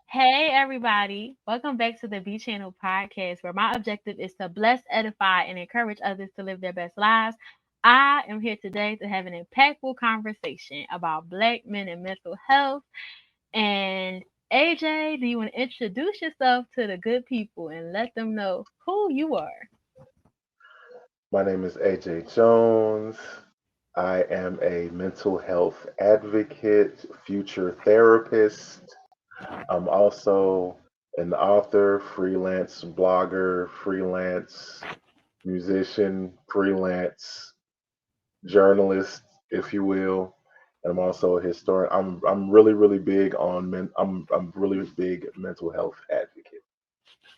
Hey everybody, welcome back to the B Channel podcast where my objective is to bless, edify, and encourage others to live their best lives. I am here today to have an impactful conversation about black men and mental health. And AJ, do you want to introduce yourself to the good people and let them know who you are? My name is AJ Jones. I am a mental health advocate, future therapist. I'm also an author, freelance blogger, freelance musician, freelance journalist, if you will. And I'm also a historian. I'm really big on I'm really big mental health advocate.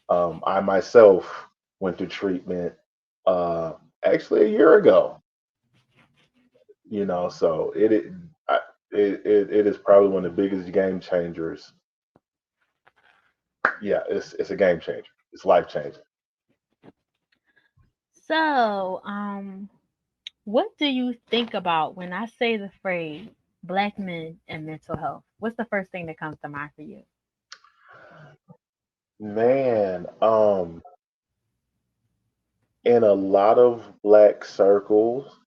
I myself went to treatment uh, actually a year ago. So I, it is probably one of the biggest game changers. Yeah, it's a game changer. It's life changing. So, what do you think about when I say the phrase black men and mental health? What's the first thing that comes to mind for you? Man, in a lot of black circles,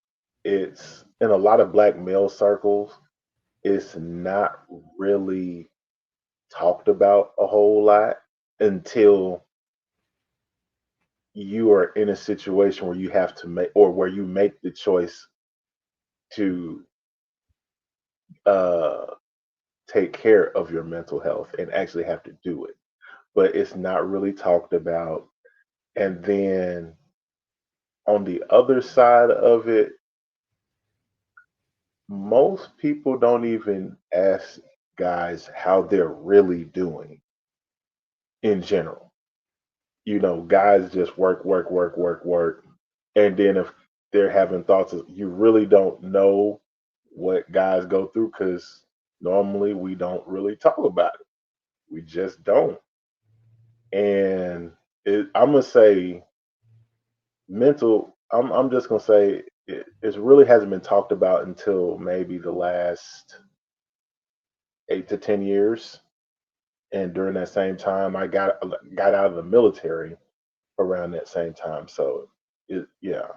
it's in a lot of black male circles, it's not really talked about a whole lot until you are in a situation where you have to make or where you make the choice to uh take care of your mental health and actually have to do it. But it's not really talked about. And then on the other side of it, most people don't even ask guys how they're really doing in general. Guys just work, work, work, work, work. And then if they're having thoughts, you really don't know what guys go through because normally we don't really talk about it. We just don't. And I'm gonna say I'm just gonna say it really hasn't been talked about until maybe the last 8 to 10 years. And during that same time, I got out of the military around that same time. So yeah,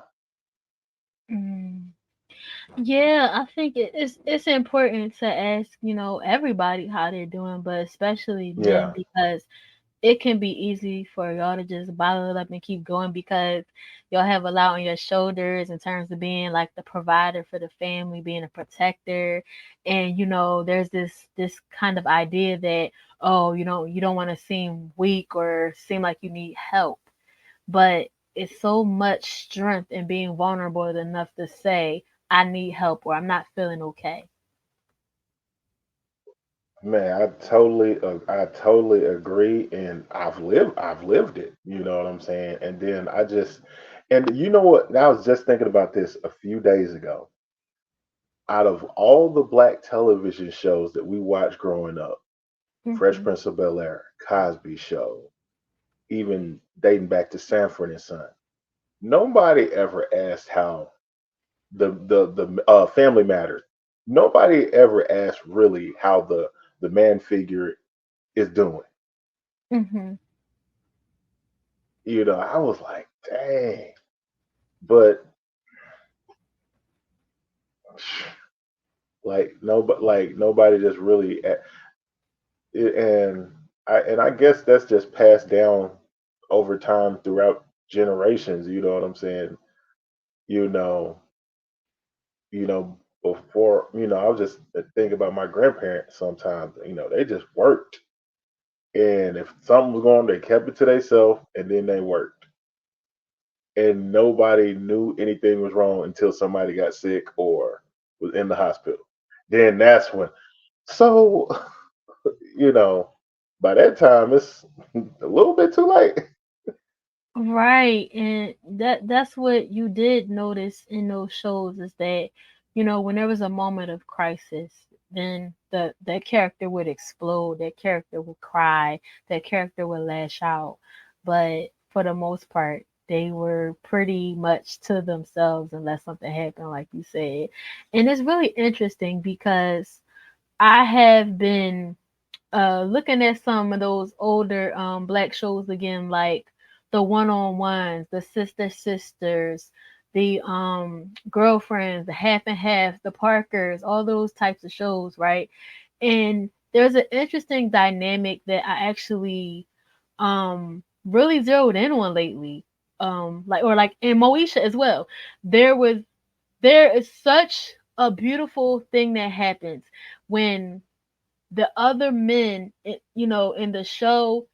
Mm. Yeah, I think it's important to ask, everybody how they're doing, but especially men yeah, because it can be easy for y'all to just bottle it up and keep going because y'all have a lot on your shoulders in terms of being like the provider for the family, being a protector, and there's this kind of idea that oh, you don't want to seem weak or seem like you need help, but it's so much strength in being vulnerable enough to say, I need help or I'm not feeling okay. man, I totally agree, and I've lived it. You know what I'm saying? And then and you know what? I was just thinking about this a few days ago. Out of all the black television shows that we watched growing up, Fresh Hmm. Prince of Bel Air, Cosby Show, even dating back to Sanford and Son, nobody ever asked how the Family Matters. Nobody ever asked really how the man figure is doing. Hmm. I was like, dang. But nobody just really and I guess that's just passed down over time throughout generations. You know what I'm saying? You know, before I was just thinking about my grandparents. Sometimes they just worked, and if something was going on, they kept it to themselves, and then they worked, and nobody knew anything was wrong until somebody got sick or was in the hospital. Then that's when. So you know, by that time it's a little bit too late. Right, and that's what you did notice in those shows is that, when there was a moment of crisis, then that character would explode, that character would cry, that character would lash out. But for the most part, they were pretty much to themselves unless something happened, like you said. And it's really interesting because I have been looking at some of those older black shows again, like the one on ones, the sister sisters, the girlfriends, the half and half, the Parkers, all those types of shows, right? And there's an interesting dynamic that I actually really zeroed in on lately. Like or like in Moesha as well. There was there is such a beautiful thing that happens when the other men, in the show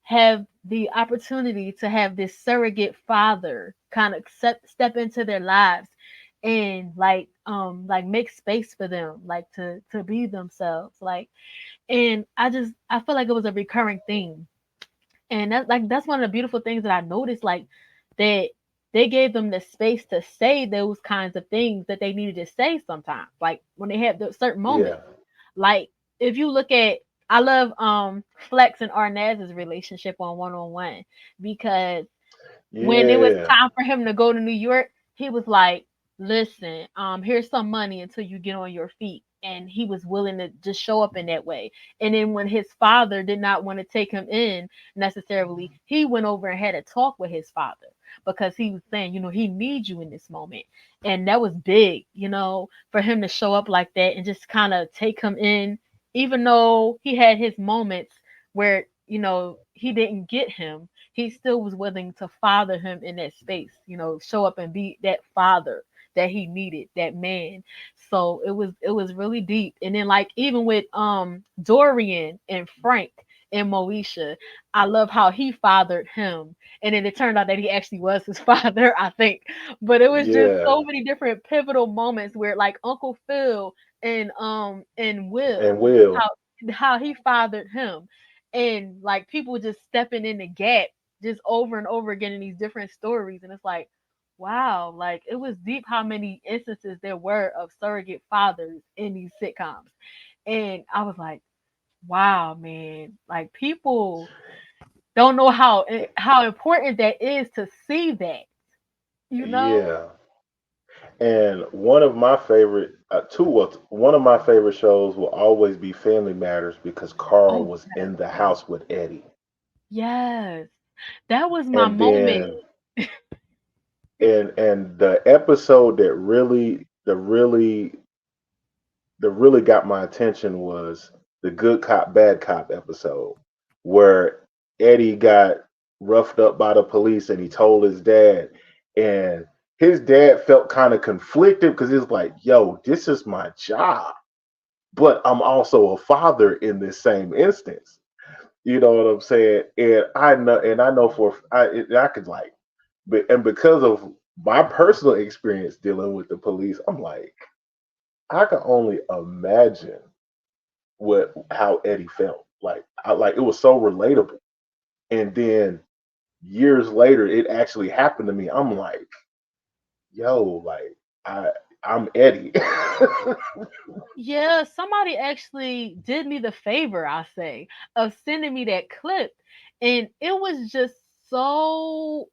have the opportunity to have this surrogate father kind of step into their lives and like make space for them, like to be themselves, like. And I feel like it was a recurring theme, and that's one of the beautiful things that I noticed, like that they gave them the space to say those kinds of things that they needed to say sometimes, like when they had the certain Yeah. moments. Like if you look at, I love Flex and Arnaz's relationship on one, because when it was Yeah. time for him to go to New York, he was like, "Listen, here's some money until you get on your feet." And he was willing to just show up in that way. And then when his father did not want to take him in necessarily, he went over and had a talk with his father because he was saying, he needs you in this moment. And that was big, for him to show up like that and just kind of take him in, even though he had his moments where, he didn't get him, he still was willing to father him in that space, show up and be that father that he needed, that man. So it was really deep. And then like even with Dorian and Frank and Moesha, I love how he fathered him. And then it turned out that he actually was his father, I think. But it was just Yeah. so many different pivotal moments where like Uncle Phil and And Will, Will. how he fathered him, and like people just stepping in the gap just over and over again in these different stories. And it's like, wow, like it was deep how many instances there were of surrogate fathers in these sitcoms. And I was like, wow, man, like people don't know how important that is to see that, you know? Yeah. And one of my favorite, one of my favorite shows will always be Family Matters because Carl Oh, was in the house with Eddie. yes. That was my And moment. then, and the episode that really got my attention was the good cop bad cop episode where Eddie got roughed up by the police and he told his dad, and his dad felt kind of conflicted because he was like, yo, this is my job, but I'm also a father in this same instance. You know what I'm saying? And I know I could like, and because of my personal experience dealing with the police, I'm like, I can only imagine what how Eddie felt. Like it was so relatable. And then years later, it actually happened to me. I'm like, yo, like I I'm Eddie. Yeah, somebody actually did me the favor, I say, of sending me that clip. And it was just so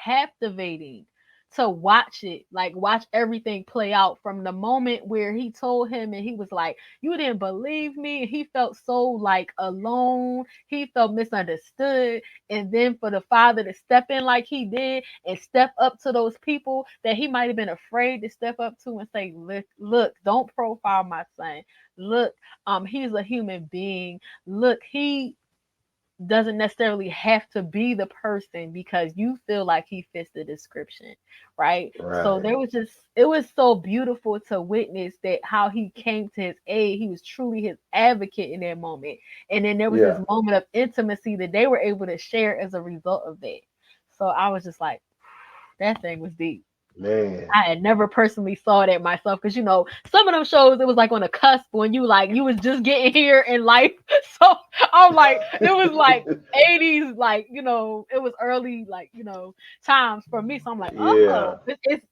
captivating to watch it, like watch everything play out from the moment where he told him and he was like, "You didn't believe me." And he felt so like alone, he felt misunderstood. And then for the father to step in like he did and step up to those people that he might have been afraid to step up to and say, look, don't profile my son. Look, he's a human being. Look, he doesn't necessarily have to be the person because you feel like he fits the description, right? So Right. there was just, it was so beautiful to witness that how he came to his aid. He was truly his advocate in that moment. And then there was this Yeah, moment of intimacy that they were able to share as a result of that. So I was just like, that thing was deep. man. I had never personally saw that myself because some of them shows it was like on a cusp when you was just getting here in life. So I'm like it was like 80s, like it was early, like times for me. So I'm like, Yeah, oh,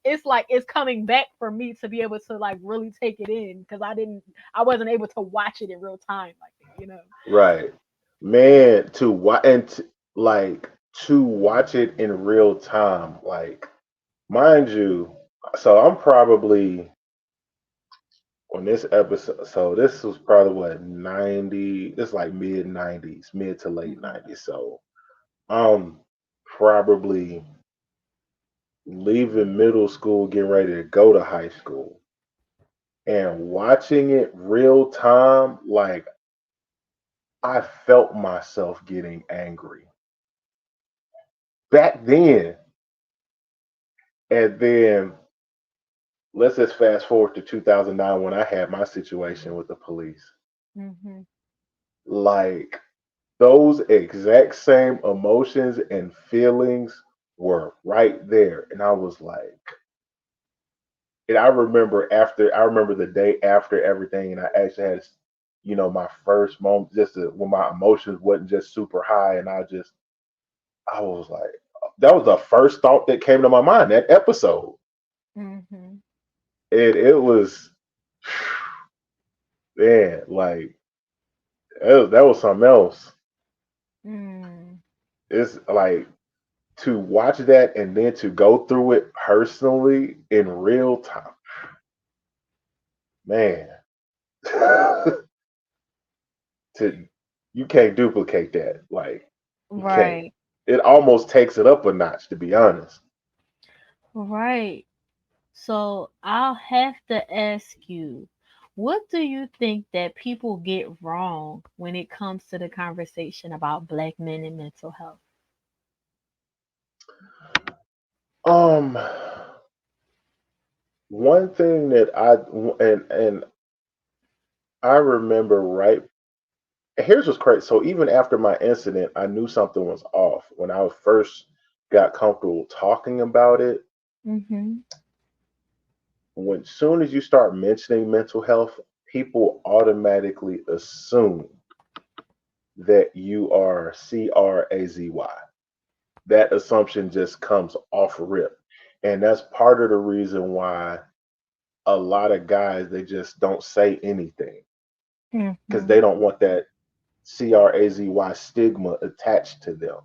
it's like it's coming back for me to be able to like really take it in because I wasn't able to watch it in real time like that. right. Man, to watch like to watch it in real time, like mind you, so I'm probably on this episode, so this was probably what 90, this like mid 90s, mid to late Mhm. 90s. So I'm probably leaving middle school, getting ready to go to high school, and watching it real time, like I felt myself getting angry back then. And then let's just fast forward to 2009 when I had my situation with the police. Mhm. Like those exact same emotions and feelings were right there. And I was like, and I remember the day after everything, and I actually had, my first moment when my emotions wasn't just super high, and I was like, that was the first thought that came to my mind that episode, Mhm. and it was, man, like that was something else. Mm. It's like to watch that and then to go through it personally in real time, man. to You can't duplicate that. Like you can't. Right. It almost takes it up a notch, to be honest. Right. So I'll have to ask you, what do you think that people get wrong when it comes to the conversation about black men and mental health? Um, one thing that and I remember right. Here's what's crazy. So even after my incident, I knew something was off when I first got comfortable talking about it. Mhm. When soon as you start mentioning mental health, people automatically assume that you are crazy. That assumption just comes off rip. And that's part of the reason why a lot of guys they just don't say anything because they Mhm. don't want that crazy stigma attached to them.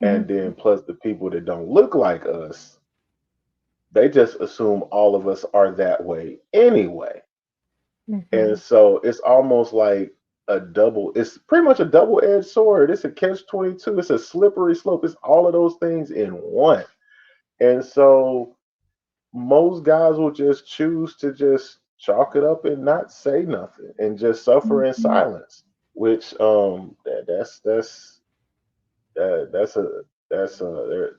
And Mhm. then plus the people that don't look like us, they just assume all of us are that way anyway. And Mhm. so it's almost like it's pretty much a double-edged sword. It's a catch 22. It's a slippery slope. It's all of those things in one. And so most guys will just choose to just chalk it up and not say nothing and just suffer in Mhm. silence, which that's a that's a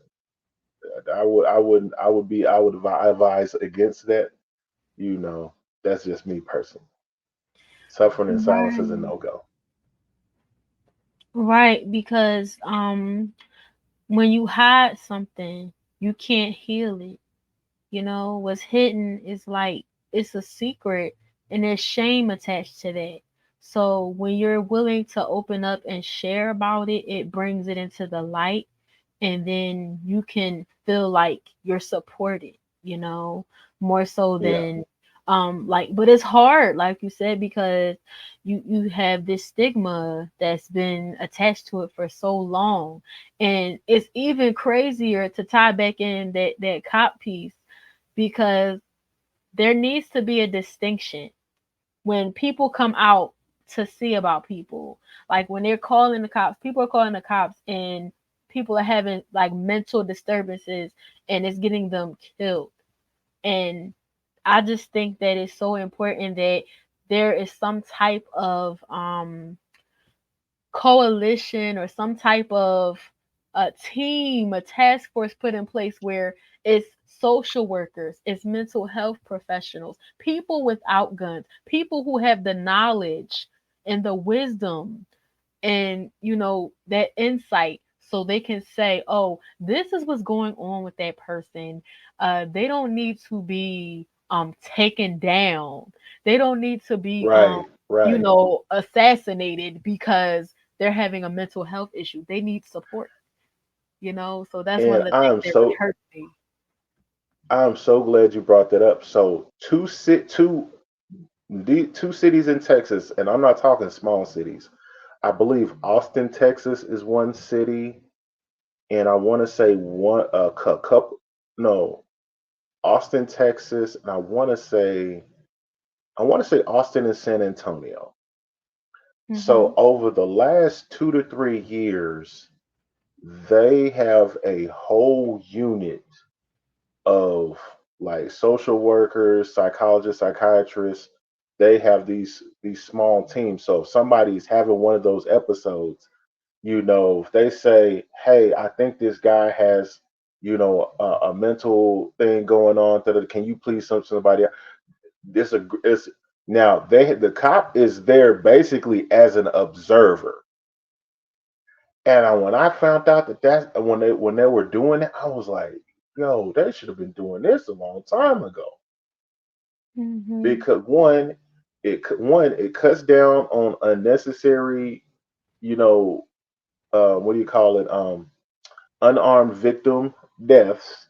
I would advise against that. You know, that's just me personally. Suffering in silence is a Right. no go. Right, because when you hide something, you can't heal it. You know, what's hidden is like it's a secret and there's shame attached to that. So when you're willing to open up and share about it, it brings it into the light and then you can feel like you're supported, you know, more so Yeah, than like but it's hard like you said because you have this stigma that's been attached to it for so long. And it's even crazier to tie back in that cop piece because there needs to be a distinction when people come out to see about people. Like when they're calling the cops, people are calling the cops and people are having like mental disturbances and it's getting them killed. And I just think that it's so important that there is some type of coalition or some type of a team, a task force put in place where it's social workers, it's mental health professionals, people without guns, people who have the knowledge and the wisdom and that insight so they can say, oh, this is what's going on with that person. They don't need to be taken down. They don't need to be right, right. assassinated because they're having a mental health issue. They need support. So that's one And of the things that really hurts me. I'm so glad you brought that up. So two cities in Texas, and I'm not talking small cities. I believe Austin, Texas is one city, and I want to say one a couple. No, Austin, Texas, and I want to say I want to say Austin and San Antonio. So Mhm. over the last 2 to 3 years, they have a whole unit of like social workers, psychologists, psychiatrists. They have these small teams. So if somebody's having one of those episodes, if they say, "Hey, I think this guy has, a mental thing going on. Can you please somebody?" This is now the cop is there basically as an observer. And when I found out that's when they were doing it, I was like, "Yo, they should have been doing this a long time ago." Mhm. Because one, it cuts down on unnecessary, you know, what do you call it? Unarmed victim deaths.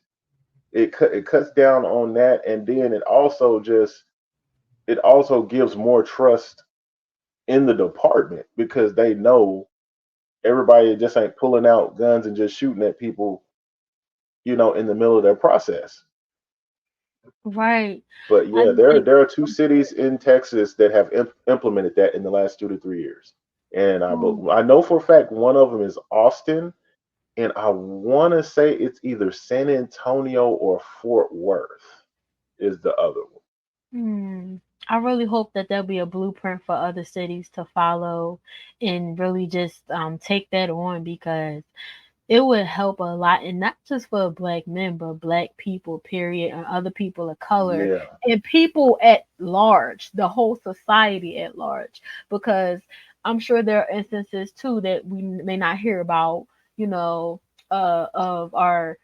It cuts down on that, and then it also gives more trust in the department because they know everybody just ain't pulling out guns and just shooting at people, in the middle of their process. Right. But I yeah, just there think there are two it's cities in Texas that have implemented that in the last 2 to 3 years, and important. I know for a fact one of them is Austin, and I want to say it's either San Antonio or Fort Worth is the other one. Hmm. I really hope that there'll be a blueprint for other cities to follow and really just take that on because it would help a lot, and not just for black men, but black people, period, and other people of color, Yeah, and people at large, the whole society at large. Because I'm sure there are instances too that we may not hear about, you know, of our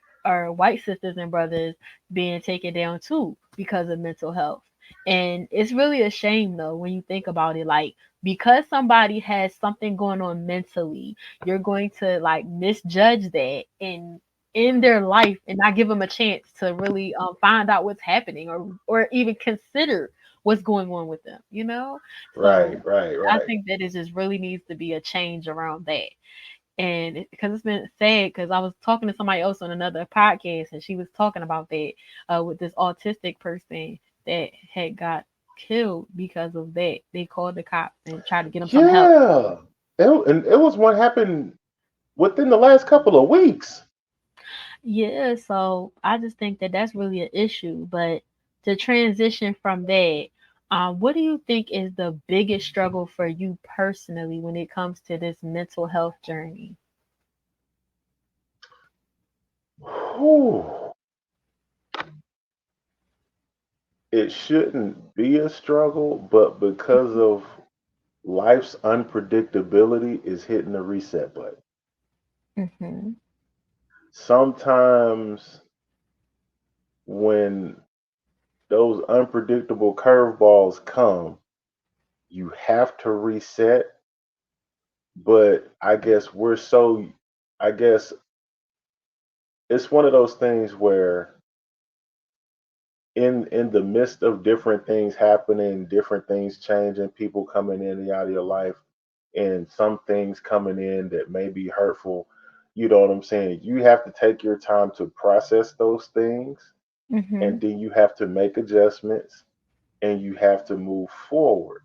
white sisters and brothers being taken down too because of mental health. And it's really a shame though when you think about it, like because somebody has something going on mentally, you're going to like misjudge that and in their life and not give them a chance to really find out what's happening or even consider what's going on with them, you know? right, So right, I right. think that it just really needs to be a change around that. And because it's been sad, because I was talking to somebody else on another podcast and she was talking about that with this autistic person that had got killed because of that. They called the cops and tried to get him some help. Yeah, and it was what happened within the last couple of weeks. Yeah, so I just think that that's really an issue. But to transition from that, what do you think is the biggest struggle for you personally when it comes to this mental health journey? Whew. It shouldn't be a struggle, but because of life's unpredictability, is hitting the reset button. Mm-hmm. Sometimes when those unpredictable curveballs come, you have to reset. But I guess it's one of those things where in the midst of different things happening, different things changing, people coming in and out of your life, and some things coming in that may be hurtful, you know what I'm saying? You have to take your time to process those things, Mm-hmm. and then you have to make adjustments and you have to move forward.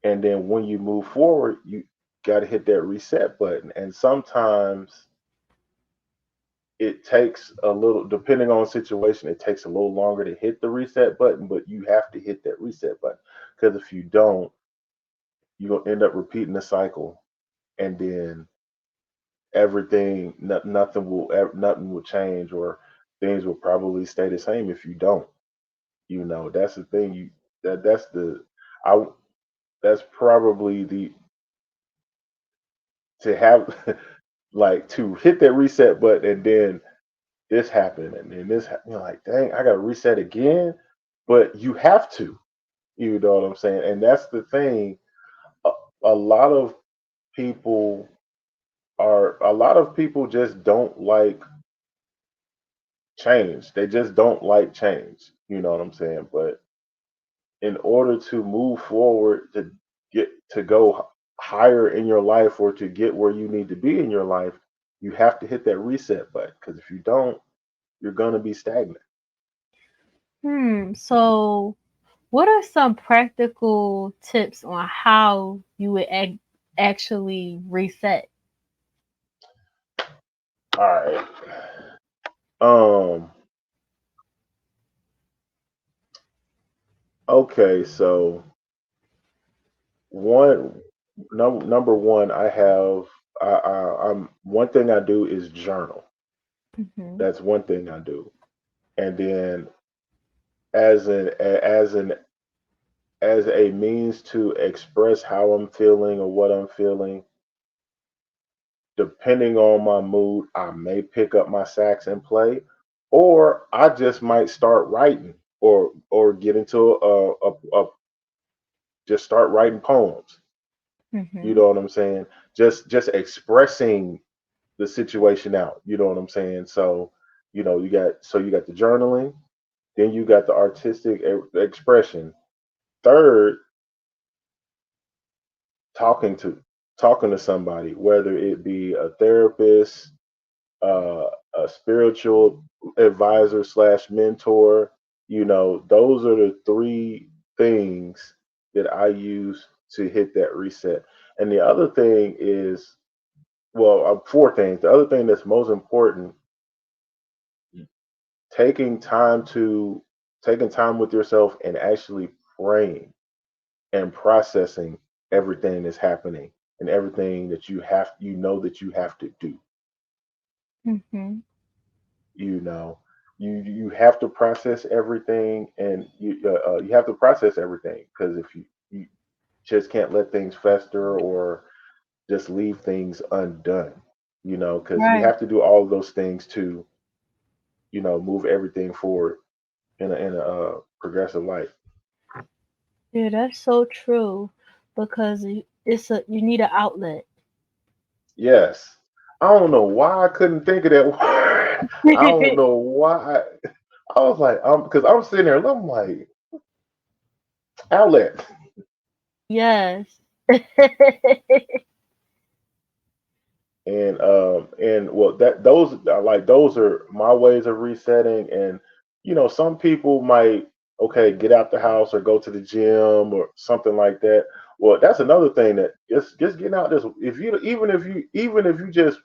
And then when you move forward, you got to hit that reset button. And sometimes it takes a little, depending on the situation, it takes a little longer to hit the reset button, but you have to hit that reset button. Because if you don't, you're going to end up repeating the cycle. And then nothing will change, or things will probably stay the same if you don't. That's the thing. That's the, I, that's probably the, to have, like, to hit that reset button and then this happened and then you're like, dang, I gotta reset again. But you have to, you know what I'm saying? And that's the thing. A, a lot of people a lot of people just don't like change. They just don't like change. You know what I'm saying? But in order to move forward, to get to go higher in your life or to get where you need to be in your life, you have to hit that reset button. Because if you don't, you're gonna be stagnant. So What are some practical tips on how you would actually reset? All right. Um. Okay. So one number one, I have. I'm one thing I do is journal. Hmm. That's one thing I do, and then as an as a means to express how I'm feeling or what I'm feeling, depending on my mood, I may pick up my sax and play, or I just might start writing or get into just start writing poems. You Hmm. know what I'm saying? Just expressing the situation out. You know what I'm saying? So, you got the journaling, then you got the artistic expression. Third, talking to talking to somebody, whether it be a therapist, uh, a spiritual advisor slash mentor. Those are the three things that I use to hit that reset. And the other thing is, well, four things. The other thing that's most important, taking time to taking time with yourself and actually praying and processing everything that's happening and everything that that you have to do. Hmm. you know you have to process everything, and you have to process everything, because if you just can't let things fester or just leave things undone, because you Right. have to do all of those things to move everything forward in a progressive life. Yeah, that's so true because it's a you need an outlet. Yes. I don't know why I couldn't think of that word. I don't know why. I was like, because I'm sitting there and I'm like, outlet. Yes. And well, that those are my ways of resetting. And some people might, okay, get out the house or go to the gym or something like that. Well, that's another thing, that just getting out, this if you even if you just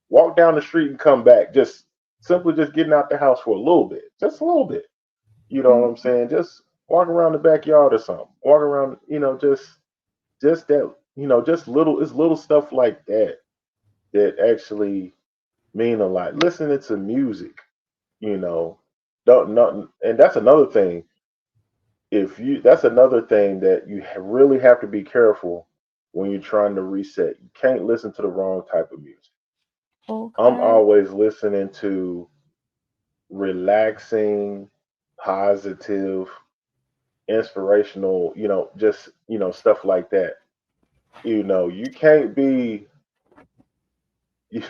walk down the street and come back, just simply just getting out the house for a little bit, just a little bit, you know what I'm Mhm. saying? Just walk around the backyard or something, walk around, just that, just little stuff like that that actually mean a lot. Listening to music, you know, don't not, and that's another thing that you really have to be careful when you're trying to reset. You can't listen to the wrong type of music. I'm Okay. always listening to relaxing, positive, inspirational, just stuff like that. You can't be you,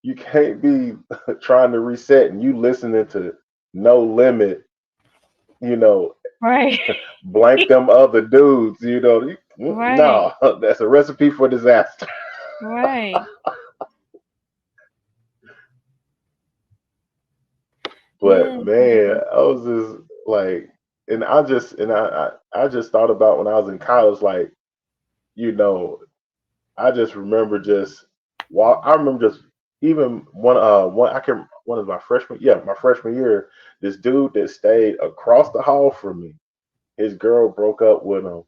you can't be trying to reset and you listening to No Limit, you know, Right. blank them other dudes, Right. no, that's a recipe for disaster. Right. But Yeah, man, man. I was just like, and I just thought about when I was in college, like, you know, I just remember just I remember just even one of my freshman year, this dude that stayed across the hall from me, his girl broke up with him,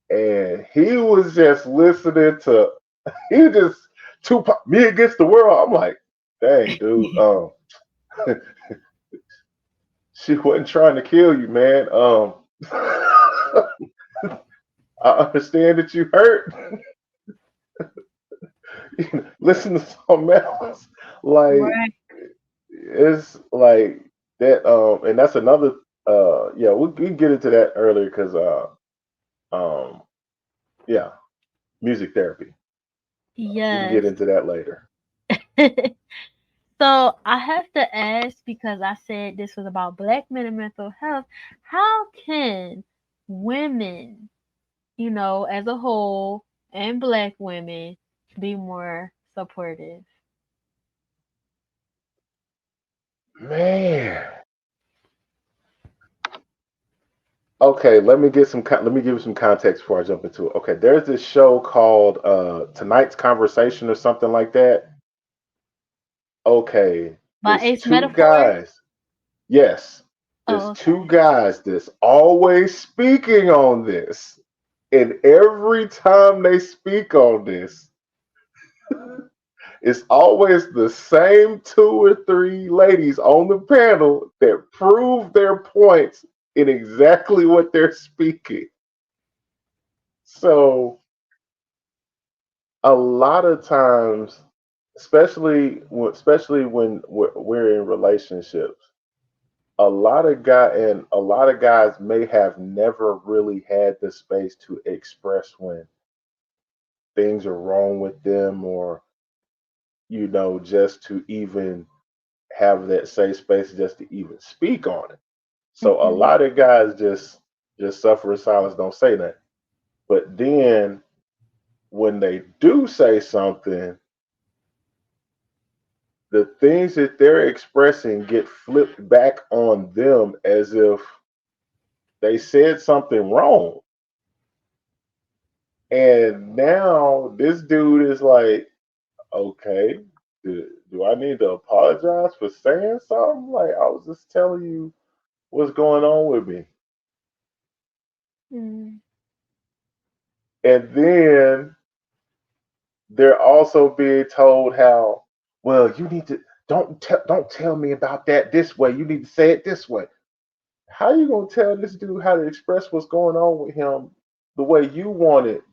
and he was just listening to he just Tupac, Me Against the World. I'm like, dang dude, she wasn't trying to kill you, man. I understand that you hurt. Listen to something else. Like, Right. it's like that. And that's another. Yeah, we can get into that earlier because um, yeah, music therapy. We can get Yes. into that later. So I have to ask because I said this was about black men and mental health. How can women, as a whole, and black women be more supportive? Man, Okay, let me give you some context before I jump into it. Okay, there's this show called Tonight's Conversation or something like that. Okay, By it's Ace two Metaphor? guys. Yes, Oh, it's two okay. guys that's always speaking on this. And every time they speak on this, it's always the same two or three ladies on the panel that prove their points in exactly what they're speaking. So a lot of times, especially when we're in relationships, a lot of guys may have never really had the space to express when things are wrong with them, or just to even have that safe space just to even speak on it. So a Mhm. lot of guys just suffer in silence, don't say nothing. But then when they do say something, the things that they're expressing get flipped back on them as if they said something wrong. And now this dude is like, okay, do I need to apologize for saying something? Like, I was just telling you what's going on with me. Mm. And then they're also being told how, well, you need to don't tell me about that this way. You need to say it this way. How you gonna tell this dude how to express what's going on with him the way you want it,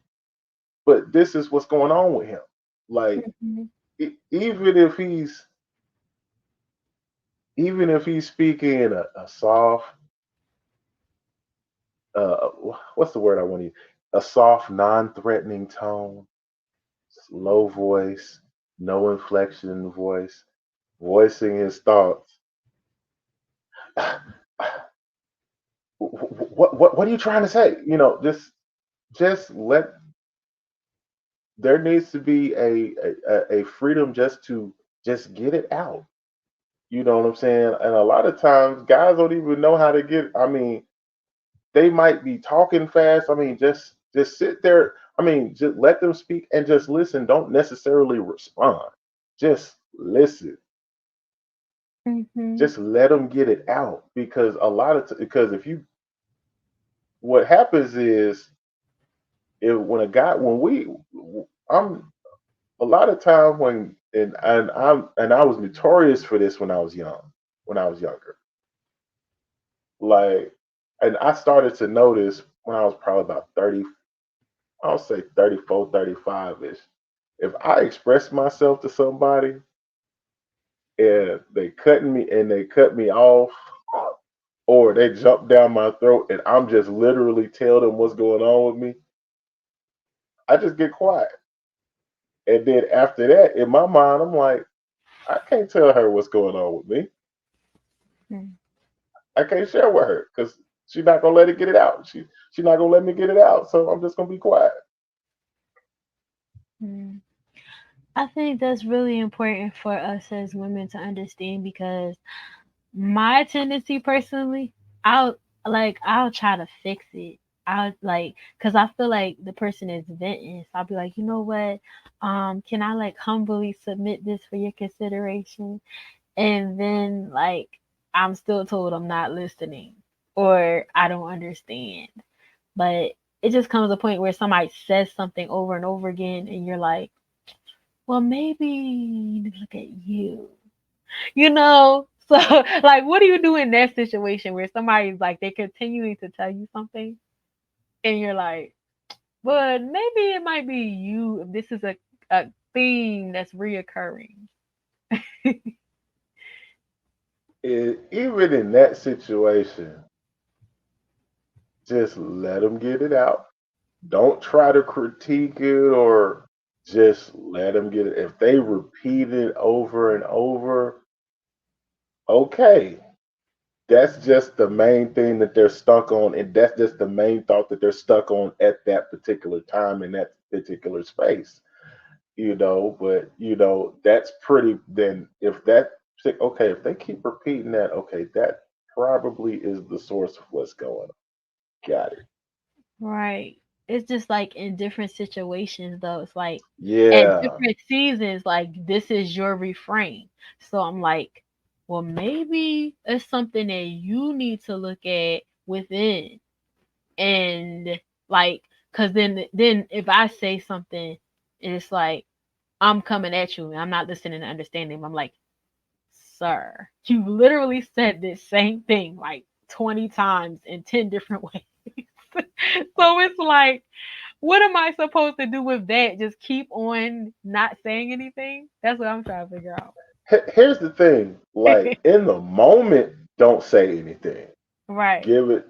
but this is what's going on with him? Like, Mhm. even if he's speaking in a soft, uh, what's the word I want to use? A soft, non-threatening tone, low voice, no inflection in the voice, voicing his thoughts. What are you trying to say? Just let there needs to be a freedom just to just get it out. You know what I'm saying? And a lot of times guys don't even know how to get, I mean, they might be talking fast. I mean, just sit there. I mean, just let them speak and just listen. Don't necessarily respond. Just listen. Mhm. Just let them get it out, because because if you what happens is, if when a guy when we I'm a lot of time when and I was notorious for this when I was young, when I was younger. Like, and I started to notice when I was probably about 30, I'll say 34, 35 ish. If I express myself to somebody and they cut me off, or they jump down my throat and I'm just literally tell them what's going on with me, I just get quiet. And then after that, in my mind, I'm like, I can't tell her what's going on with me. Mm. I can't share with her because she's not gonna let it get it out. She's not gonna let me get it out. So I'm just gonna be quiet. Mm. I think that's really important for us as women to understand because my tendency personally, I'll I'll try to fix it. I'll like because I feel like the person is venting. So I'll be like, you know what? Can I like humbly submit this for your consideration? And then like I'm still told I'm not listening or I don't understand. But it just comes to a point where somebody says something over and over again and you're like, well maybe you need to look at you. You know? So like what do you do in that situation where somebody's like they're continuing to tell you something and you're like, but maybe it might be you if this is a theme that's reoccurring. Even in that situation, just let them get it out. Don't try to critique it, or just let them get it. If they repeat it over and over, okay, that's just the main thing that they're stuck on, and that's just the main thought that they're stuck on at that particular time in that particular space. But that's pretty. Then if that okay, if they keep repeating that, okay, that probably is the source of what's going on. Got it. Right. It's just like in different situations though. It's like at Yeah. different seasons, like this is your refrain. So I'm like, well, maybe it's something that you need to look at within. And like, cause then if I say something, it's like I'm coming at you and I'm not listening and understanding. I'm like, sir, you literally said this same thing like 20 times in 10 different ways. So it's like, what am I supposed to do with that? Just keep on not saying anything? That's what I'm trying to figure out. Here's the thing. Like in the moment, don't say anything. Right. Give it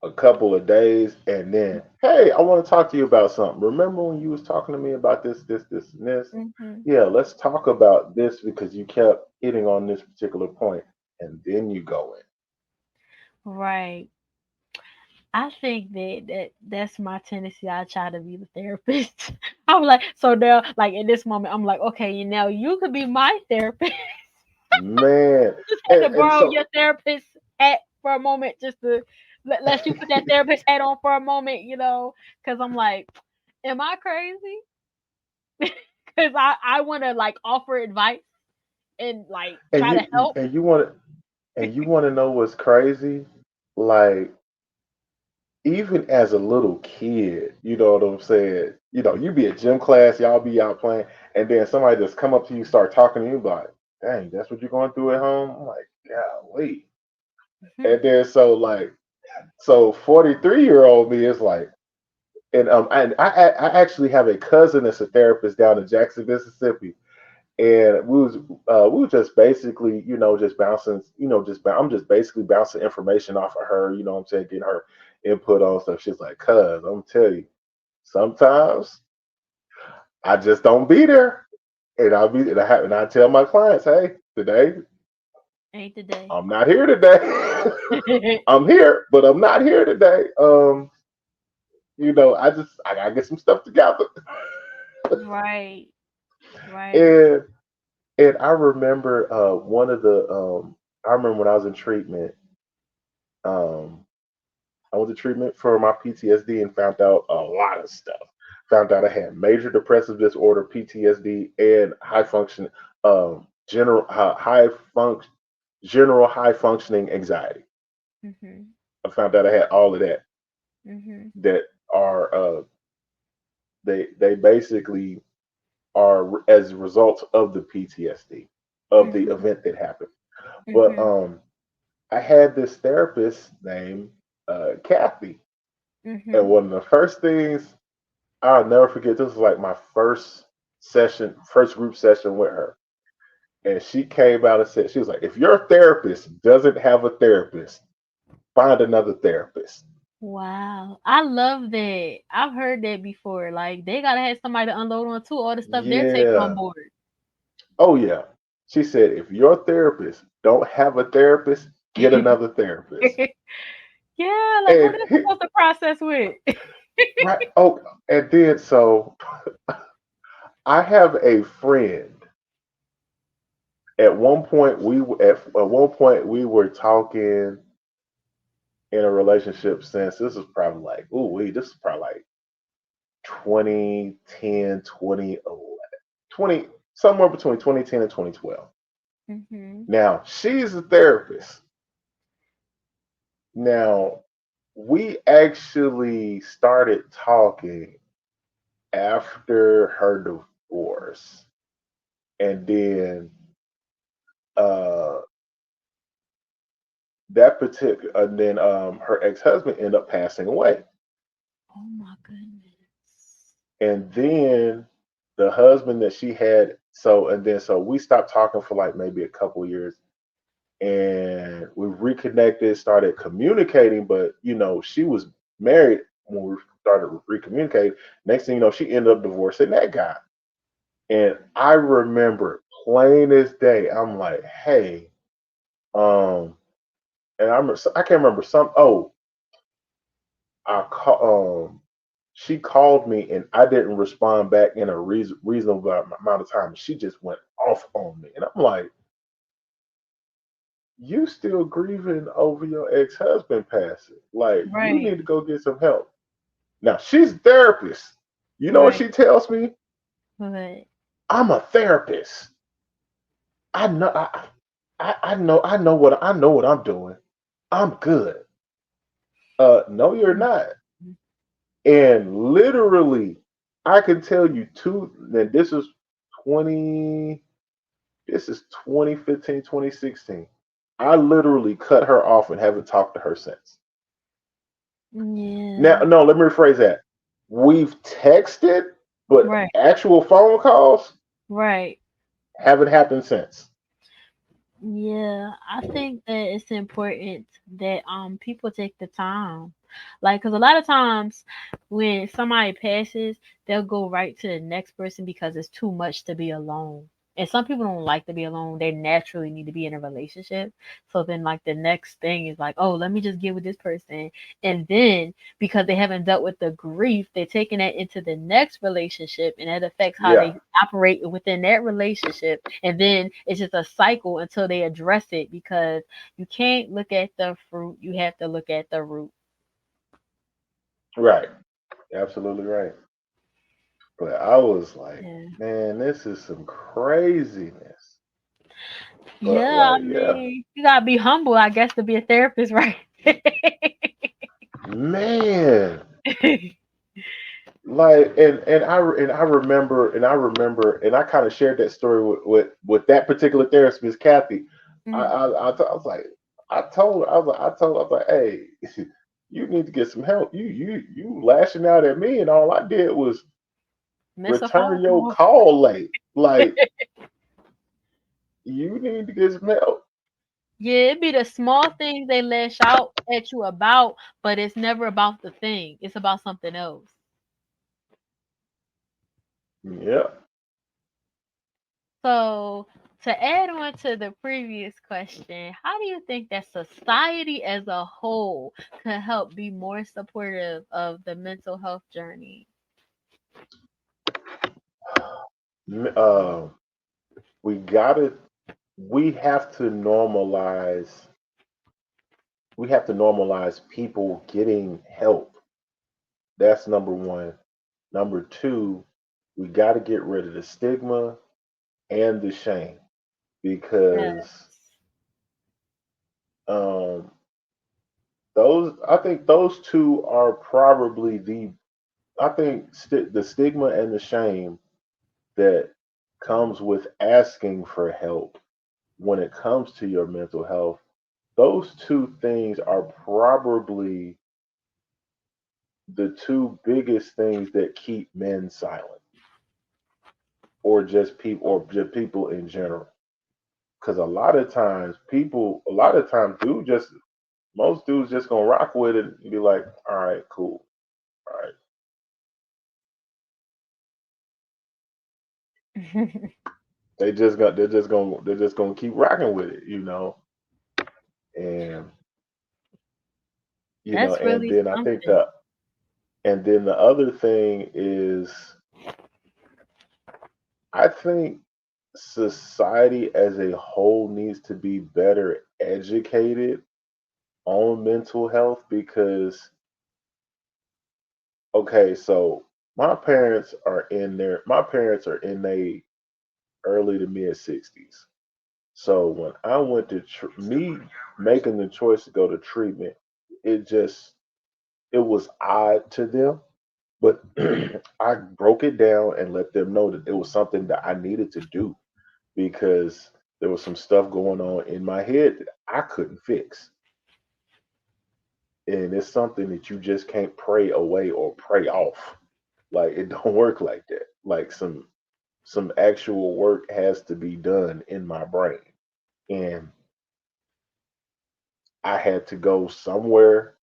a couple of days, and then, hey, I want to talk to you about something. Remember when you was talking to me about this, and this? Hmm. Yeah, let's talk about this because you kept hitting on this particular point, and then you go in. Right. I think that's my tendency. I try to be the therapist. I'm like, so now, like in this moment, I'm like, okay, now you could be my therapist. Man, Just had to and borrow your so therapist hat for a moment, just to let you put that therapist hat on for a moment, because I'm like, am I crazy? Because I want to like offer advice and like and try to you help. and you want to know what's crazy? Like even as a little kid, you know what I'm saying? You know, you be at gym class, y'all be out playing, and then somebody just come up to you, start talking to you, like, dang, that's what you're going through at home? I'm like, golly. And then so 43-year-old me is like, and I actually have a cousin that's a therapist down in Jackson, Mississippi, and we were just basically, just bouncing, I'm just basically bouncing information off of her, you know what I'm saying, getting her input on stuff. She's like, cuz I'm telling you, sometimes I just don't be there. And I tell my clients, hey, today Ain't the day. I'm not here today. I'm here, but I'm not here today. I gotta get some stuff together. Right. Right. And I remember I remember when I was in treatment, um I went to treatment for my PTSD and found out a lot of stuff. Found out I had major depressive disorder, PTSD, and general high functioning anxiety. Mhm. I found out I had all of that. Mhm. That are they basically are as a result of the PTSD of the Mhm. event that happened. But Mhm. I had this therapist named Kathy, and Mhm. one of the first things I'll never forget, this was like my first group session with her. And she came out and said, she was like, if your therapist doesn't have a therapist, find another therapist. Wow. I love that. I've heard that before. Like they gotta have somebody to unload on too, all the stuff they're taking on Yeah. board. Oh, yeah. She said, if your therapist don't have a therapist, get another therapist. Yeah, like who And they're supposed to process with. right. Oh, and then so I have a friend. At one point we were talking in a relationship since this was probably like, ooh, this is probably like 2010, 2011, 20, somewhere between 2010 and 2012. Mhm. Now, she's a therapist. Now, we actually started talking after her divorce. And then uh her ex-husband ended up passing away. Oh my goodness. And then the husband that she had, so we stopped talking for like maybe a couple years, and we reconnected, started communicating, but she was married when we started recommunicating. Next thing you know, she ended up divorcing that guy. And I remember plain as day, I'm like, hey, um, and I can't remember some. Oh, I call she called me and I didn't respond back in a reasonable amount of time. She just went off on me, and I'm like, you still grieving over your ex-husband passing. Like, you Right. need to go get some help. Now, she's a therapist. You know what Right. she tells me? But I'm a therapist. I know I know what I'm doing. I'm good. No, you're not. And literally, I can tell you two that 20 this is 2015, 2016. I literally cut her off and haven't talked to her since. Now, yeah. no, let me rephrase that. We've texted, but Right. actual phone calls Right. haven't happened since. Yeah, I think that it's important that people take the time. Like, cause a lot of times when somebody passes, they'll go right to the next person because it's too much to be alone. And some people don't like to be alone. They naturally need to be in a relationship. So then like the next thing is like, oh, let me just get with this person. And then because they haven't dealt with the grief, they're taking that into the next relationship and that affects how Yeah, they operate within that relationship. And then it's just a cycle until they address it because you can't look at the fruit, you have to look at the root. right. Absolutely right. But I was like, Yeah. man, this is some craziness. But Yeah, I like, yeah, mean, you gotta be humble, I guess, to be a therapist, right? man. Like, and I kind of shared that story with that particular therapist, Miss Kathy. Mhm. I was like, I was like, hey, you need to get some help. You lashing out at me, and all I did was Miss a phone return your call. call late. Like, you need to get some help. Yeah, it be the small things they lash out at you about, but it's never about the thing. It's about something else. Yeah. So, to add on to the previous question, how do you think that society as a whole could help be more supportive of the mental health journey? Uh, we gotta. We have to normalize. We have to normalize people getting help. That's number one. Number two, we got to get rid of the stigma and the shame Yeah. because um, those. I think those two are probably the. I think the stigma and the shame that comes with asking for help when it comes to your mental health. Those two things are probably the two biggest things that keep men silent, or just people in general. Because a lot of times, most dudes just gonna rock with it and be like, all right, cool, all right. They're just gonna keep rocking with it, and That's and really then something. the other thing is, I think society as a whole needs to be better educated on mental health because, okay, so my parents are in their early to mid 60s. So when I went to me making the choice to go to treatment, it just it was odd to them, but I broke it down and let them know that it was something that I needed to do because there was some stuff going on in my head that I couldn't fix. And it's something that you just can't pray away or pray off. Like, it don't work like that. Like, some actual work has to be done in my brain. And I had to go somewhere,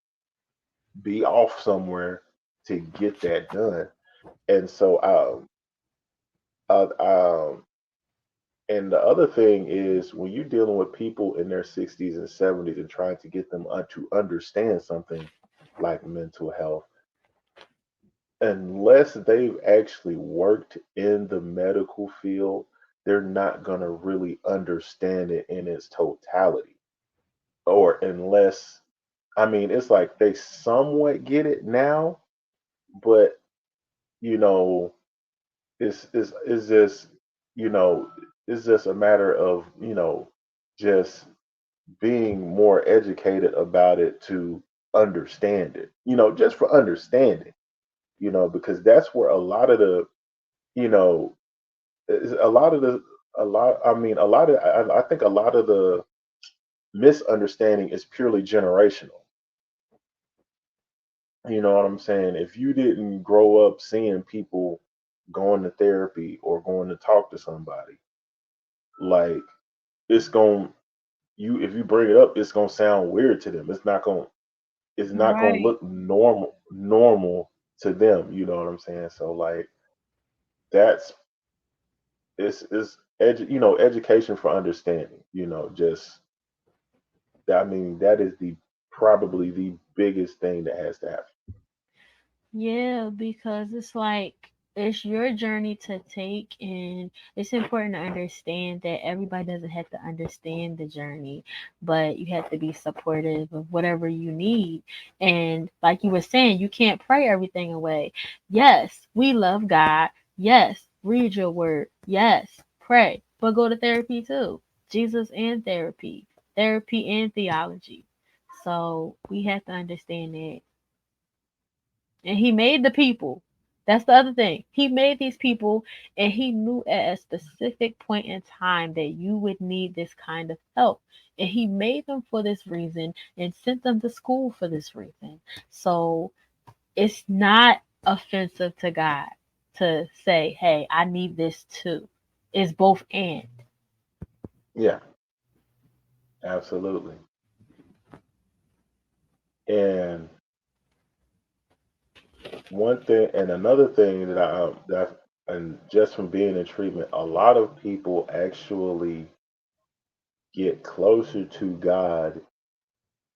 be off somewhere to get that done. And so uh, um and the other thing is, when you're dealing with people in their 60s and 70s and trying to get them to understand something like mental health, unless they've actually worked in the medical field, they're not going to really understand it in its totality. or unless, I mean, it's like they somewhat get it now, but you know, it's just, you know, it's just a matter of, just being more educated about it to understand it, just for understanding, because that's where a lot of the, you know, a lot of the, I mean, a lot of, I think a lot of the misunderstanding is purely generational. You know what I'm saying? If you didn't grow up seeing people going to therapy or going to talk to somebody, like it's going you if you bring it up, it's gonna sound weird to them. It's not gonna Right. look normal to them. You know what I'm saying? So like that's education for understanding. Just I mean that is the probably the biggest thing that has to happen. Yeah, because it's like it's your journey to take, and it's important to understand that everybody doesn't have to understand the journey, but you have to be supportive of whatever you need. And like you were saying, you can't pray everything away. Yes, we love God. Yes, read your word. Yes, pray, but go to therapy too. Jesus and therapy and theology. So we have to understand that, and he made the people. That's the other thing. He made these people, and he knew at a specific point in time that you would need this kind of help. And he made them for this reason and sent them to school for this reason. So it's not offensive to God to say, hey, I need this too. It's both and. Yeah, absolutely. And one thing and another thing and just from being in treatment, a lot of people actually get closer to God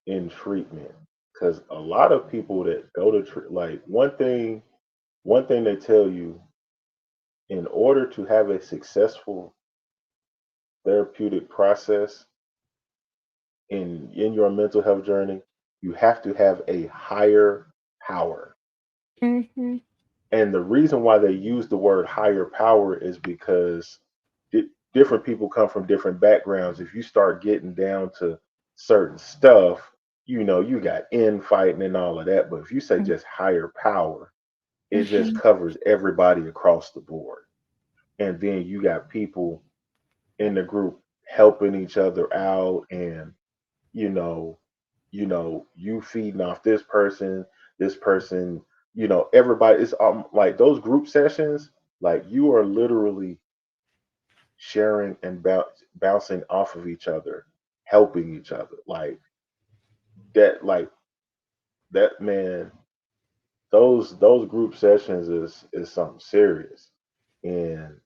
in treatment, because a lot of people that go to like one thing they tell you, in order to have a successful therapeutic process in your mental health journey, you have to have a higher power. Mm-hmm. And the reason why they use the word higher power is because different people come from different backgrounds. If you start getting down to certain stuff, you got infighting and all of that. But if you say just higher power, it just Mm-hmm. covers everybody across the board. And then you got people in the group helping each other out, and you know, you feeding off this person, everybody. It's like those group sessions, like you are literally sharing and bouncing off of each other, helping each other. Like that, man. Those group sessions is something serious, and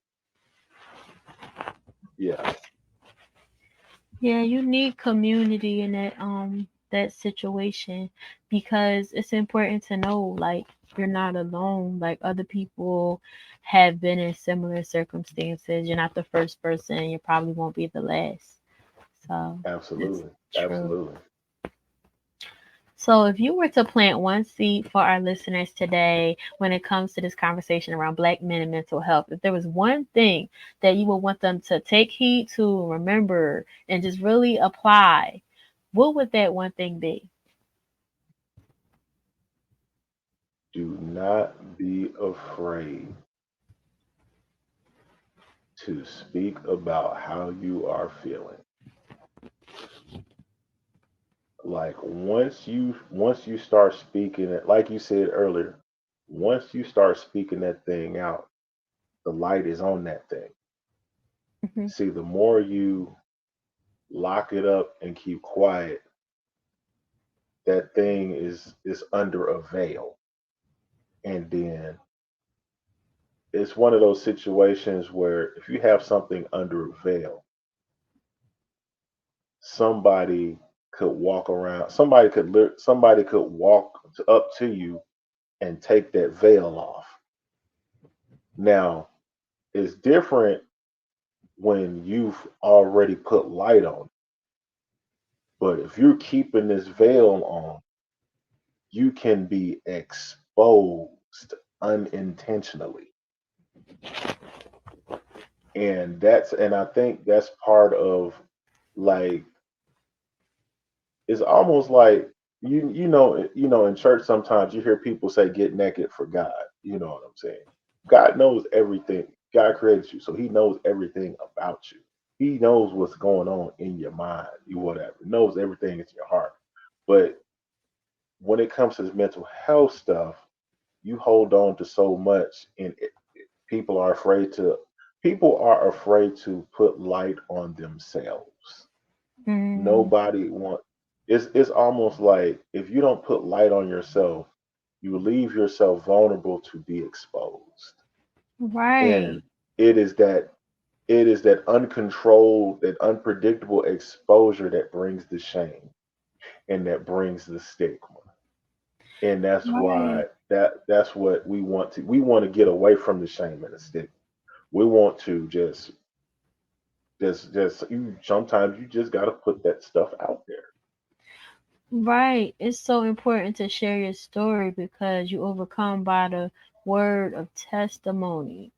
yeah, Yeah, you need community in that situation, because it's important to know, like, you're not alone. Like, other people have been in similar circumstances. You're not the first person. You probably won't be the last. So it's absolutely, true. absolutely. So if you were to plant one seed for our listeners today when it comes to this conversation around black men and mental health, if there was one thing that you would want them to take heed to, remember, and just really apply, what would that one thing be? Do not be afraid to speak about how you are feeling. Like once you start speaking it, like you said earlier, once you start speaking that thing out, the light is on that thing. Hmm. See, the more you lock it up and keep quiet, that thing is under a veil. And then it's one of those situations where if you have something under a veil, somebody could walk around, somebody could walk up to you and take that veil off. Now, it's different when you've already put light on. But if you're keeping this veil on, you can be exposed unintentionally. And I think that's part of, like, it's almost like, in church sometimes you hear people say get naked for God. You know what I'm saying? God knows everything. God created you, so he knows everything about you. He knows what's going on in your mind, you whatever. Knows everything in your heart. But when it comes to this mental health stuff, you hold on to so much, and people are afraid to people are afraid to put light on themselves. Mm, Nobody want It's almost like if you don't put light on yourself, you leave yourself vulnerable to be exposed. right. And it is that uncontrolled, that unpredictable exposure that brings the shame and that brings the stigma. And Right. that's what we want to get away from the shame and the stigma. We want to just you sometimes you just got to put that stuff out there. Right. It's so important to share your story because you overcome by the word of testimony.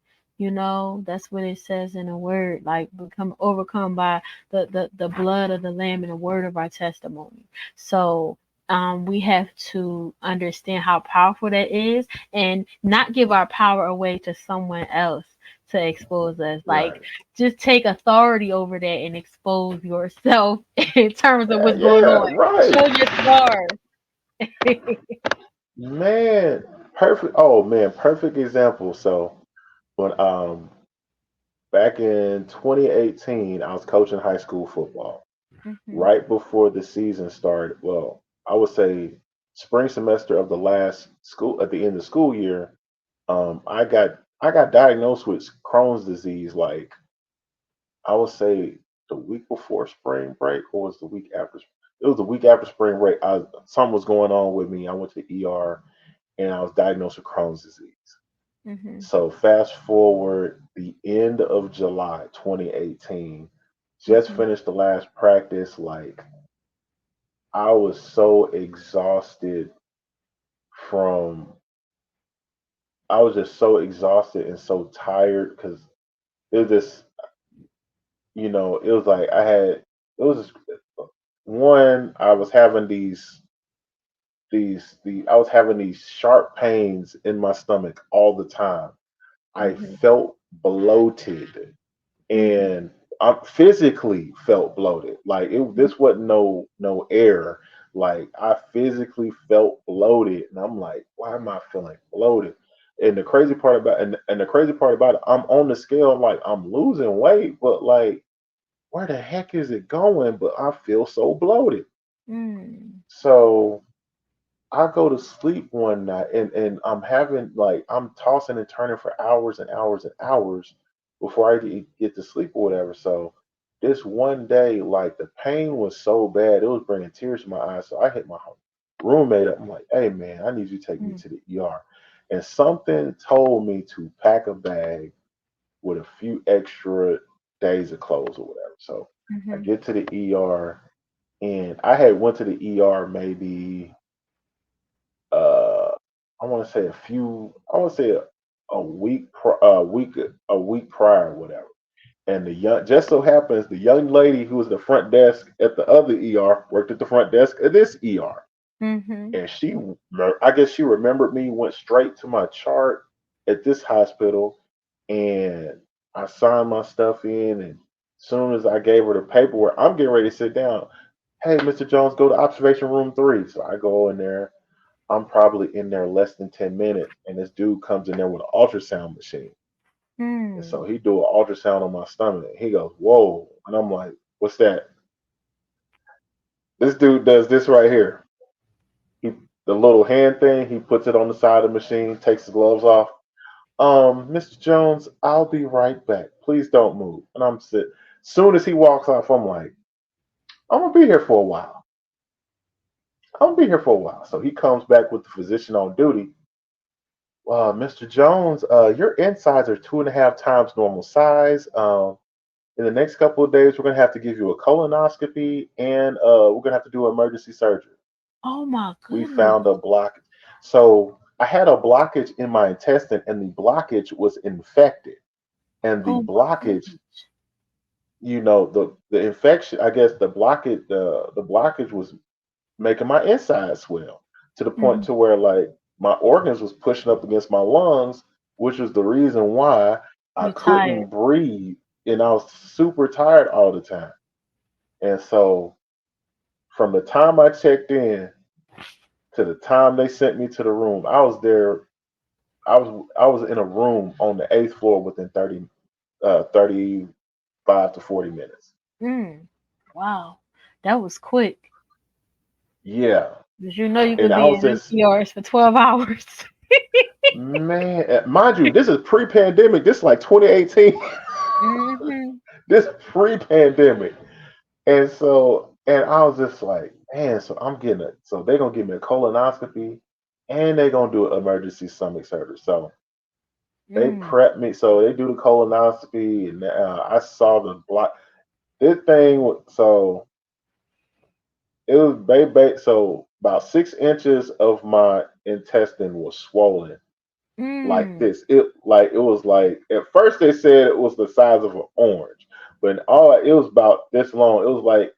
That's what it says in the word, like become overcome by the blood of the lamb and the word of our testimony. So we have to understand how powerful that is and not give our power away to someone else to expose us. Like Right. just take authority over that and expose yourself in terms of Yeah, what's going yeah, on. right. Show your scars. Man, perfect. Oh man, perfect example. So when back in 2018, I was coaching high school football. Mhm. Right before the season started, well, I would say spring semester of the last school at the end of the school year, I got diagnosed with Crohn's disease, like, I would say the week before spring break, or was the week after. It was the week after spring break. Something was going on with me. I went to the ER and I was diagnosed with Crohn's disease. Mhm. So fast forward the end of July 2018, just Mhm. finished the last practice. Like, I was so exhausted from I was just so exhausted and so tired because it was just, it was like it was one, I was having I was having these sharp pains in my stomach all the time. I Mhm. felt bloated, Mhm. and I physically felt bloated. Like, this wasn't no air. Like, I physically felt bloated, and I'm like, why am I feeling bloated? And the crazy part about it, I'm on the scale, like, I'm losing weight, but like, where the heck is it going? But I feel so bloated. Mm. So I go to sleep one night, and I'm tossing and turning for hours and hours and hours before I get to sleep or whatever. So this one day, like, the pain was so bad, it was bringing tears to my eyes. So I hit my roommate up. I'm like, hey man, I need you to take me Mm. to the ER. And something told me to pack a bag with a few extra days of clothes or whatever. So I Mhm. get to the ER, and I had went to the ER maybe, uh I want to say a week a week prior, whatever. And the young just so happens the young lady who was the front desk at the other ER worked at the front desk at this ER. Mhm. And I guess she remembered me, went straight to my chart at this hospital, and I signed my stuff in. And soon as I gave her the paperwork, I'm getting ready to sit down. Hey, Mr. Jones, go to observation room 3. So I go in there. I'm probably in there less than 10 minutes, and this dude comes in there with an ultrasound machine. And so Mm. he do an ultrasound on my stomach. He goes, whoa. And I'm like, what's that? This dude does this right here. He The little hand thing, he puts it on the side of the machine, takes his gloves off. Mr. Jones, I'll be right back. Please don't move. And I'm sitting. Soon as he walks off, I'm like, I'm gonna be here for a while. I'm gonna be here for a while. So he comes back with the physician on duty. Mr. Jones, your insides are 2.5 times normal size. In the next couple of days, we're gonna have to give you a colonoscopy and we're gonna have to do emergency surgery. Oh my We goodness. found a blockage. So I had a blockage in my intestine, and the blockage was infected. And the Oh my blockage, goodness. the infection, I guess the blockage was making my insides swell to the point Mhm. to where like my organs was pushing up against my lungs, which was the reason why I You tired. couldn't breathe and I was super tired all the time. And so from the time I checked in to the time they sent me to the room, I was in a room on the eighth floor within 35 to 40 minutes. Mm. Wow. That was quick. Yeah. Because you know you And could I be was in just, MCRs for 12 hours. man, mind you, this is pre-pandemic. This is like 2018. Hmm. This pre-pandemic. And I was just like, man, so so they're gonna give me a colonoscopy and they're gonna do an emergency stomach surgery. So they Mm. prep me. So they do the colonoscopy, and I saw the block. This thing, so it was baby. So about 6 inches of my intestine was swollen like Mm. this. It was like at first they said it was the size of an orange, but it was about this long. It was like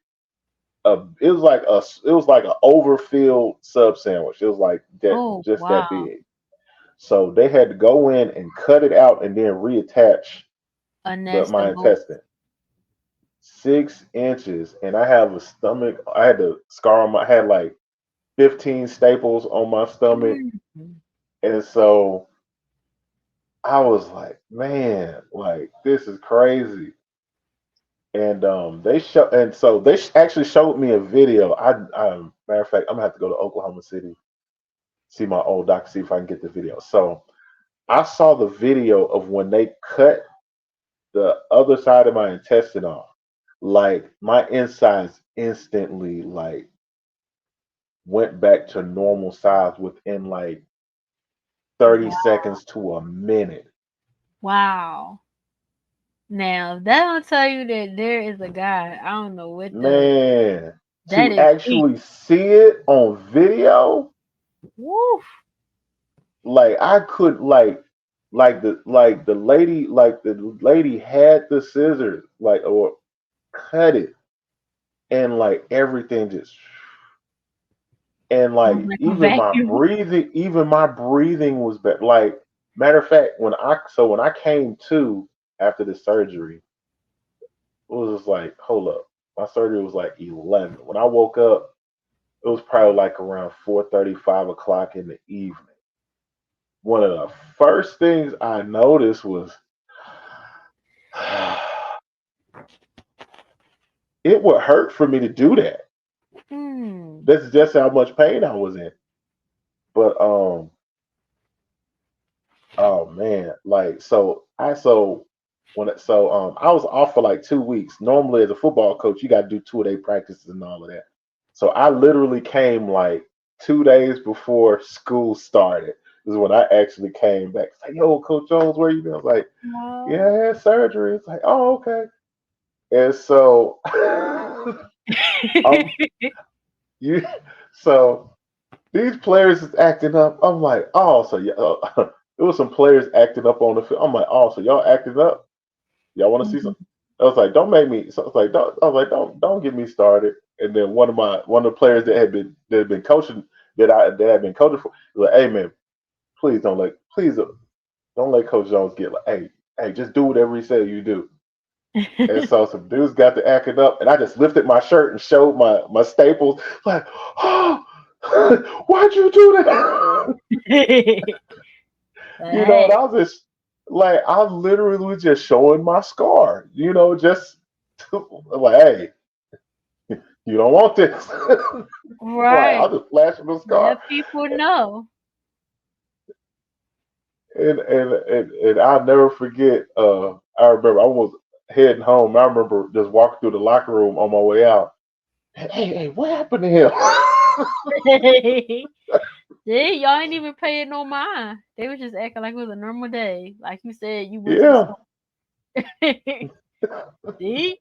an overfilled sub sandwich. It was like that, Oh, just that wow. big. So they had to go in and cut it out and then reattach A nest my of bolts. intestine. 6 inches, and I have a stomach. I had the scar on my. I had like 15 staples on my stomach, Mm. and so I was like, man, like this is crazy. And they actually showed me a video. Matter of fact, I'm gonna have to go to Oklahoma City, see my old doctor, see if I can get the video. So I saw the video of when they cut the other side of my intestine off. Like my insides instantly like went back to normal size within like 30 Wow. seconds to a minute. Wow. Now, that don't tell you that there is a God. I don't know what the. Man, That to is deep. actually see it on video, Woo. like I could like the lady had the scissors like or cut it and like everything just and Sounds like like a vacuum. even my breathing was better. Like matter of fact, when I came to after the surgery, it was just like, hold up. My surgery was like 11. When I woke up, it was probably like around 4:30, 5 o'clock in the evening. One of the first things I noticed was it would hurt for me to do that. Mm. That's just how much pain I was in. But oh man, like I was off for like 2 weeks. Normally as a football coach, you got to do 2 day practices and all of that. So I literally came like 2 days before school started. This is when I actually came back. It's like, yo, Coach Jones, where you been? I was like, yeah, Oh. I had surgery. It's like, oh, okay. And so um you so these players is acting up. I'm like, oh, so yeah, it was some players acting up on the field. I'm like, oh, so y'all acting up? Y'all want to see some? Mhm. I was like, don't make me. So I was like, don't get me started. And then one of the players that had been coaching that had been coaching for, was like, hey man, please don't let Coach Jones get like, hey, just do whatever he says you do. And so some dudes got to acting up, and I just lifted my shirt and showed my staples. Like, oh, why'd you do that? And Hey. I was just like, I literally was just showing my scar. Just like, hey, you don't want this. Like, Right. I'll just flash him the scar. Let people know. And I'll never forget. I remember I was heading home. I remember just walking through the locker room on my way out. Hey, what happened to him? See, y'all ain't even paying no mind. They was just acting like it was a normal day. Like you said, you went to the Yeah. store. See,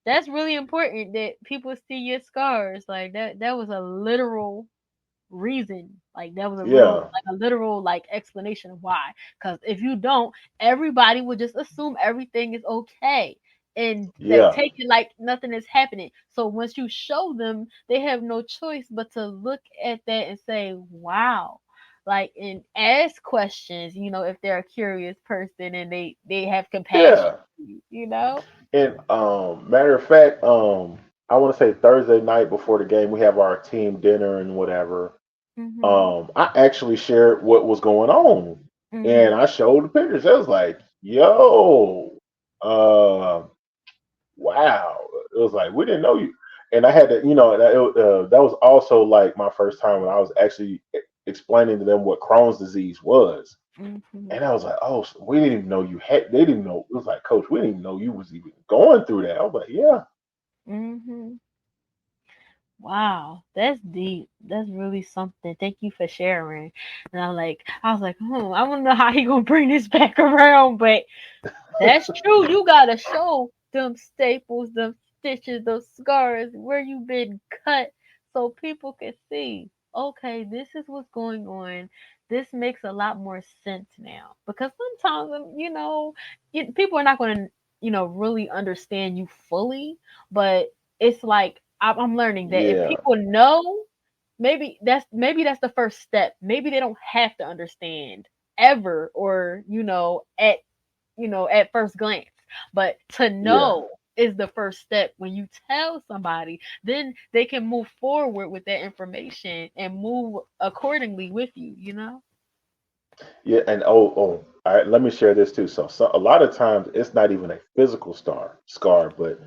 that's really important that people see your scars. Like that was a literal reason. Like that was a real, Yeah, like a literal, like explanation of why. Because if you don't, everybody would just assume everything is okay and they yeah, take it like nothing is happening. So once you show them, they have no choice but to look at that and say, "Wow." Like and ask questions, if they're a curious person and they have compassion yeah. for you, you know? And matter of fact, I want to say Thursday night before the game, we have our team dinner and whatever. Mhm. I actually shared what was going on, and Mhm. I showed the pictures. I was like, "Yo, uh, wow!" It was like we didn't know you, and I had to, that was also like my first time when I was actually explaining to them what Crohn's disease was. Mhm. And I was like, oh, so we didn't even know you had. They didn't know. It was like, Coach, we didn't even know you was even going through that. I was like, yeah, Mhm. Wow, that's deep. That's really something. Thank you for sharing. And I was like, I want to know how he gonna bring this back around, but that's true. You gotta show them staples, them stitches, those scars where you been cut so people can see. Okay, this is what's going on. This makes a lot more sense now. Because sometimes, people are not going to, really understand you fully. But it's like, I'm learning that if yeah, people know, maybe that's the first step. Maybe they don't have to understand ever or, at first glance. But to yeah, know is the first step. When you tell somebody, then they can move forward with that information and move accordingly with you, you know? yeah. And all right. Let me share this too. So a lot of times it's not even a physical scar, but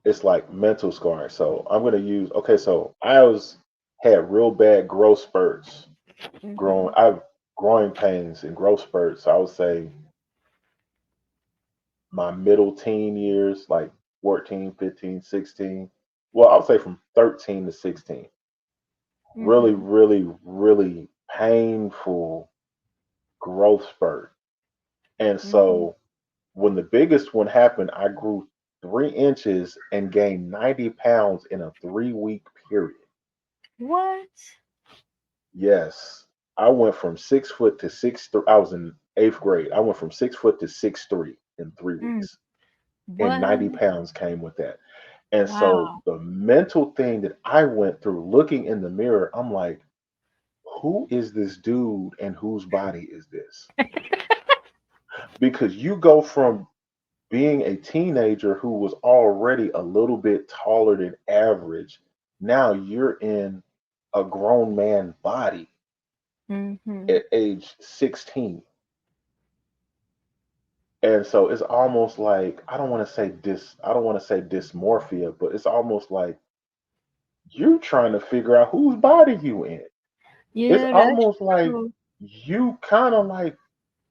it's like mental scarring. So I'm gonna use. Okay, so I was had real bad growth spurts. Mhm. I've growing pains and growth spurts. I would say my middle teen years, like 14, 15, 16. Well, I would say from 13 to 16. Really, Mhm. really, really painful growth spurt. And Mhm. so when the biggest one happened, I grew 3 inches and gained 90 pounds in a 3 week period. What? Yes. I went from 6 foot to 6'3". I was in eighth grade. I went from 6 foot to 6'3" in three Mm. weeks. And What? 90 pounds came with that. And so Wow. the mental thing that I went through looking in the mirror, I'm like, who is this dude and whose body is this? Because you go from being a teenager who was already a little bit taller than average, now you're in a grown man body Mhm. at age 16. And so it's almost like I don't want to say dysmorphia, but it's almost like you trying to figure out whose body you in. It's Yeah, that's almost like true. you kind of like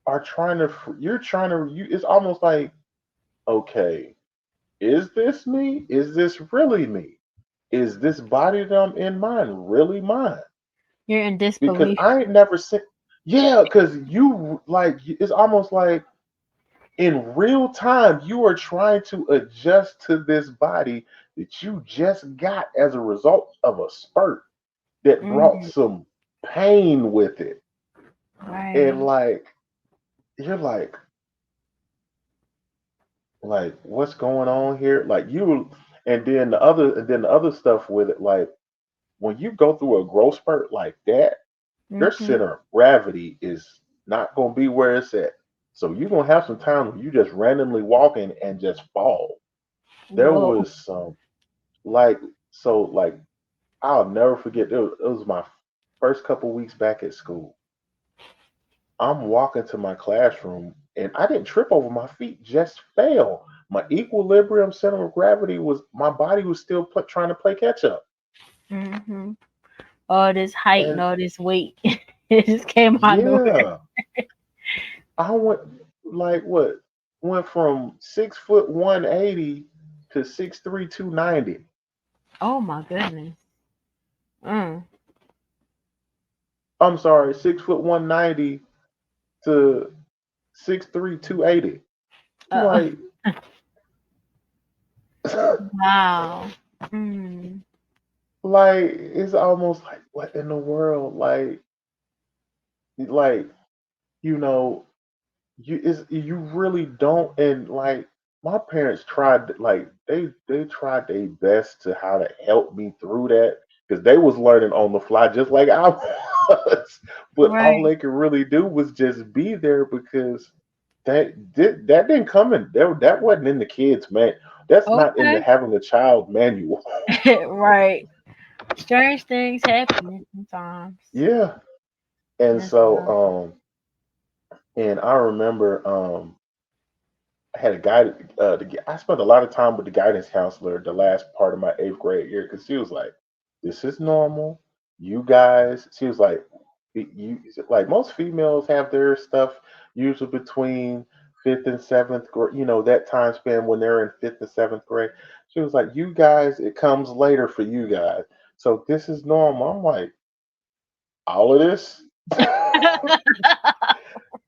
are trying to you're trying to you it's almost like, okay, is this me? Is this really me? Is this body that I'm in mine really mine? You're in Because disbelief. I ain't never seen. Yeah, because you like it's almost like in real time you are trying to adjust to this body that you just got as a result of a spurt that brought Mhm. some pain with it. And Right. like you're like what's going on here? Like you and then the other stuff with it, like when you go through a growth spurt like that, your Mhm. center of gravity is not gonna be where it's at. So you're gonna have some times when you just randomly walking and just fall. There Whoa. was some like like I'll never forget it was my first couple weeks back at school. I'm walking to my classroom and I didn't trip over my feet, just fell. My equilibrium center of gravity was my body was still trying to play catch up. Mhm. All this height and And all this weight, it just came out of nowhere. yeah, I went like what went from 6 foot 180 to 6'3", 290. Oh my goodness. Mm. I'm sorry, 6 foot 190 to 6'3", 280. I'm Uh, like, Wow. Mm. Like it's almost like what in the world? Like you know, you really don't. And like my parents tried, like they tried their best to how to help me through that because they was learning on the fly just like I was. But all Right. they could really do was just be there because that didn't come in that wasn't in the kids man. That's not in the Okay. having a child manual. Right. Strange things happen sometimes. Yeah. And That's so wild. and I remember I had a guy. I spent a lot of time with the guidance counselor the last part of my eighth grade year because she was like, "This is normal. You guys." She was like, "You like most females have their stuff usually between fifth and seventh grade. You know that time span when they're in fifth and seventh grade." She was like, "You guys, it comes later for you guys. So this is normal." I'm like, "All of this."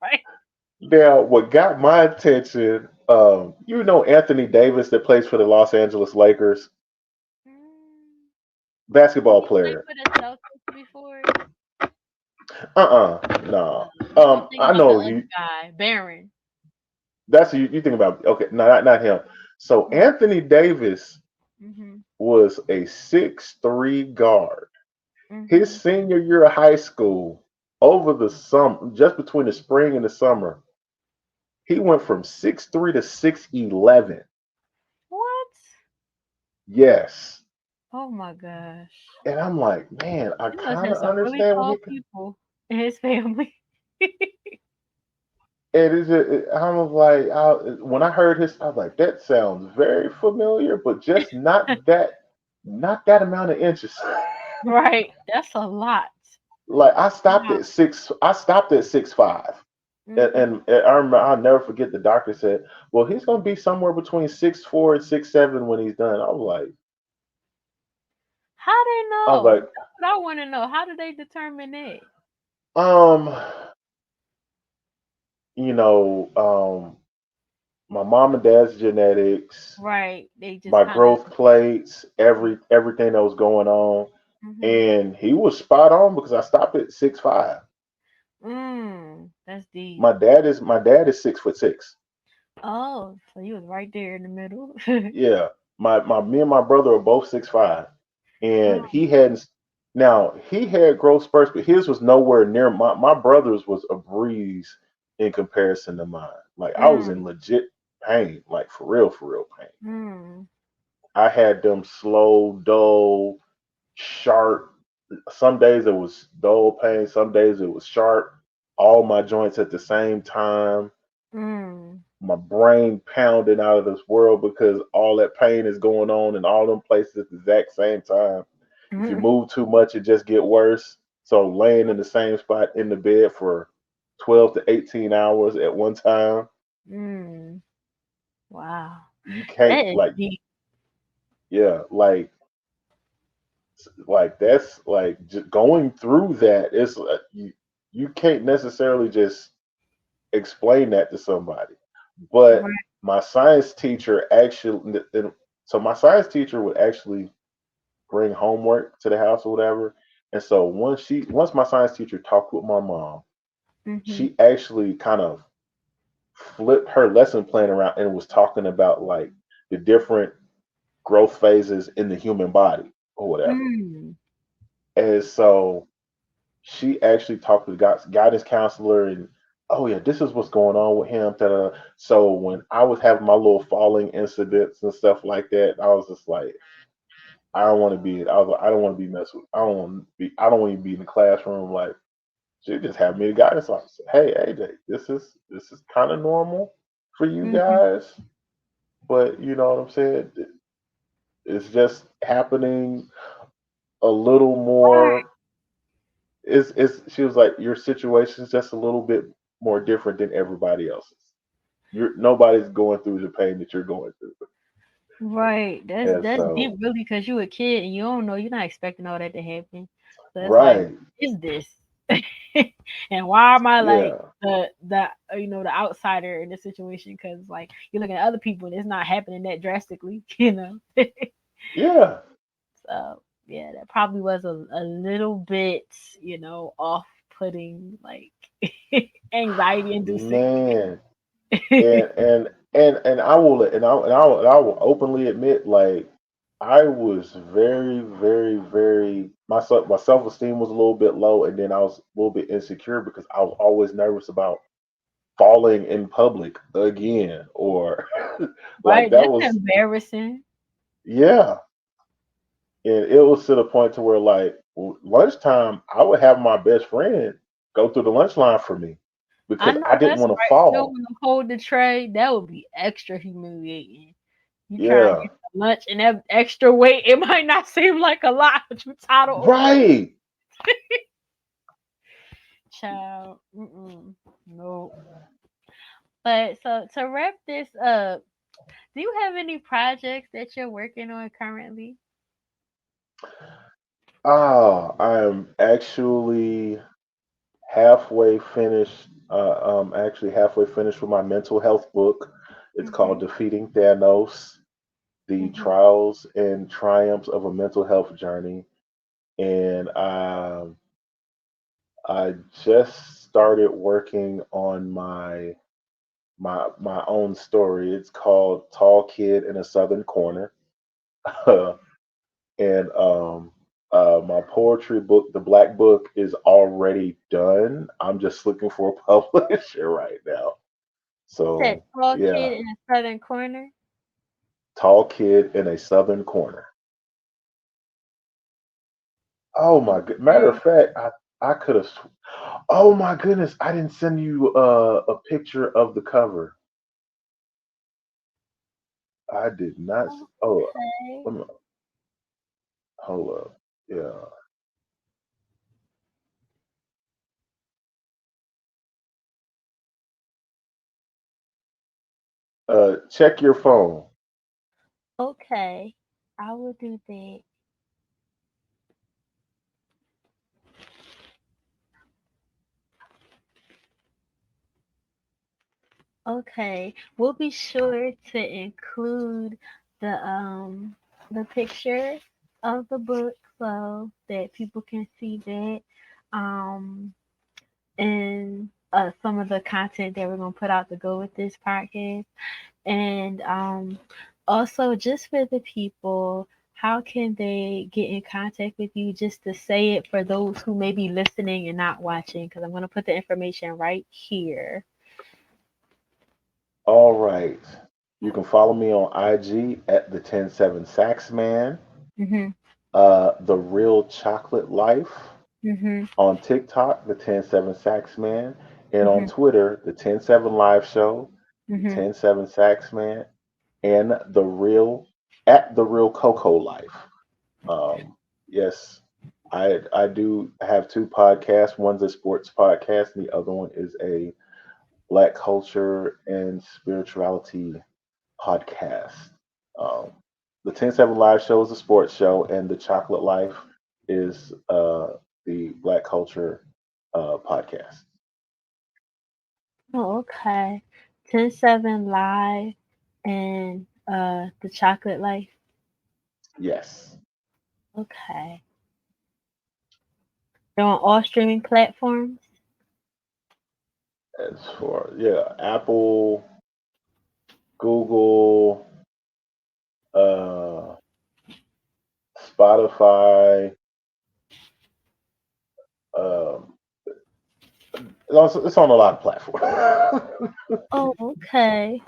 Right. Now, what got my attention, you know, Anthony Davis that plays for the Los Angeles Lakers, Mm. Did basketball he play player. for the Celtics before? No. I'm thinking I about the know other you. guy, Baron. That's who you think about. Okay, no, not him. So Anthony Davis Mm-hmm. was a 6'3" guard. His Mm-hmm. senior year of high school, over the summer, just between the spring and the summer, he went from 6'3" to 6'11". What? Yes. Oh my gosh. And I'm like, man, I He must kind have of some really understand where he. tall people in his family. It is. I was like, when I heard his, I was like, that sounds very familiar, but just not that amount of inches. Right. That's a lot. Like Wow. I stopped at 6'5", Mm-hmm. and I remember I'll never forget the doctor said, well, he's gonna be somewhere between 6'4" and 6'7" when he's done. How they I was know? like, That's what I want to know. How do they determine that? um, you know, my mom and dad's genetics, Right. They just my kind of. growth plates, everything that was going on, Mm-hmm. and he was spot on because I stopped at 6'5". That's deep. My dad is 6'6". Oh, so you was right there in the middle. Yeah, my me and my brother are both 6'5", and Oh. he hadn't. Now he had growth spurts, but his was nowhere near my brother's was a breeze in comparison to mine. Like I was Mm. in legit pain, like for real pain. Mm. I had them slow, dull, sharp. Some days it was dull pain, some days it was sharp. All my joints at the same time. Mm. My brain pounding out of this world because all that pain is going on in all them places at the exact same time. If you Mm. move too much, it just get worse. So laying in the same spot in the bed for 12 to 18 hours at one time, Mm. Wow. you can't That is like deep. yeah, like that's like just going through that. It's you can't necessarily just explain that to somebody. But Right. my science teacher actually, so my science teacher would actually bring homework to the house or whatever. And so once my science teacher talked with my mom, Mm-hmm. she actually kind of flipped her lesson plan around and was talking about like the different growth phases in the human body or whatever. Mm. And so she actually talked to the guidance counselor and oh yeah, this is what's going on with him. Ta-da. So when I was having my little falling incidents and stuff like that, I was just like, I don't want to be. I was like, I don't want to be messed with. I don't want to be. I don't want to be in the classroom. Like she just had me the guidance officer. Hey AJ, this is kind of normal for you Mm-hmm. guys, but you know what I'm saying. It's just happening a little Right. more. It's she was like your situation's just a little bit more different than everybody else's. Nobody's going through the pain that you're going through. Right. And That's deep, so really, because you a kid and you don't know. You're not expecting all that to happen. So it's like, right. is this? And why am I like Yeah. the outsider in this situation? Because like you look at other people and it's not happening that drastically, you know. Yeah. So yeah, that probably was a little bit, off putting, like anxiety inducing. Man. And I will and I will openly admit, like, I was very, very, very, my self esteem was a little bit low, and then I was a little bit insecure because I was always nervous about falling in public again, or like Right, that that's was, embarrassing. yeah. And it was to the point to where, like, lunchtime, I would have my best friend go through the lunch line for me I because know I didn't that's want to right. You don't fall. want to hold the tray. That would be extra humiliating. You try to Yeah, get the lunch and that extra weight, it might not seem like a lot, but you tired of over there. right. Child, no. But so to wrap this up, do you have any projects that you're working on currently? I am actually halfway finished. Actually halfway finished with my mental health book. It's called Mhm. Defeating Thanos: The Mhm. Trials and Triumphs of a Mental Health Journey. And I just started working on my own story. It's called Tall Kid in a Southern Corner. And my poetry book, the Black Book, is already done. I'm just looking for a publisher right now. Said So tall yeah, kid in a southern corner. Tall Kid in a Southern Corner. Oh my good. Matter of Okay. fact, I could have. Oh my goodness, I didn't send you a picture of the cover. I did not. Oh, Okay. let me, hold up. Yeah. Check your phone. Okay. I will do that. Okay. We'll be sure to include the picture of the book so that people can see that. Um and some of the content that we're gonna put out to go with this podcast. And also, just for the people, how can they get in contact with you? Just to say it for those who may be listening and not watching, because I'm going to put the information right here. All right. You can follow me on IG at the 107 Saxman, Mhm. the Real Chocolate Life, Mhm. on TikTok, the 107 Saxman, and on Mhm. Twitter, the 107 Live Show, the Mhm. 107 Saxman, and the Real Cocoa Life. Um, yes, I do have two podcasts. One's a sports podcast, and the other one is a Black culture and spirituality podcast. Um, the 107 Live Show is a sports show, and the Chocolate Life is the Black culture podcast. Oh, okay. 10-7 live and the chocolate life. Yes, Okay. They're on all streaming platforms. as for, yeah, Apple, Google, uh, Spotify. Um, it's on a lot of platforms. Oh, okay.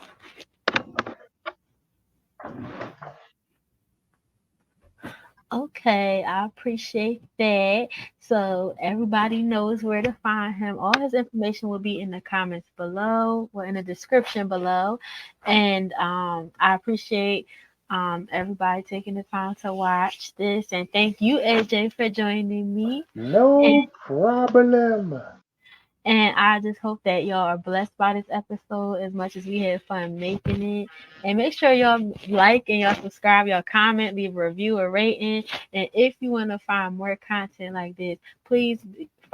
Okay, I appreciate that. So everybody knows where to find him. All his information will be in the comments below or in the description below. And I appreciate everybody taking the time to watch this. And thank you, AJ, for joining me. And No problem. and I just hope that y'all are blessed by this episode as much as we had fun making it. And make sure y'all like and y'all subscribe, y'all comment, leave a review, a rating. And if you want to find more content like this, please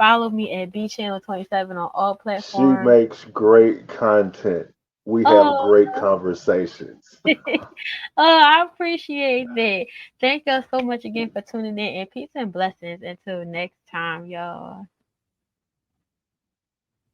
follow me at B Channel 27 on all She platforms. makes great content. We have Oh, great conversations. oh, I appreciate that. Thank you so much again for tuning in, and peace and blessings. Until next time, y'all.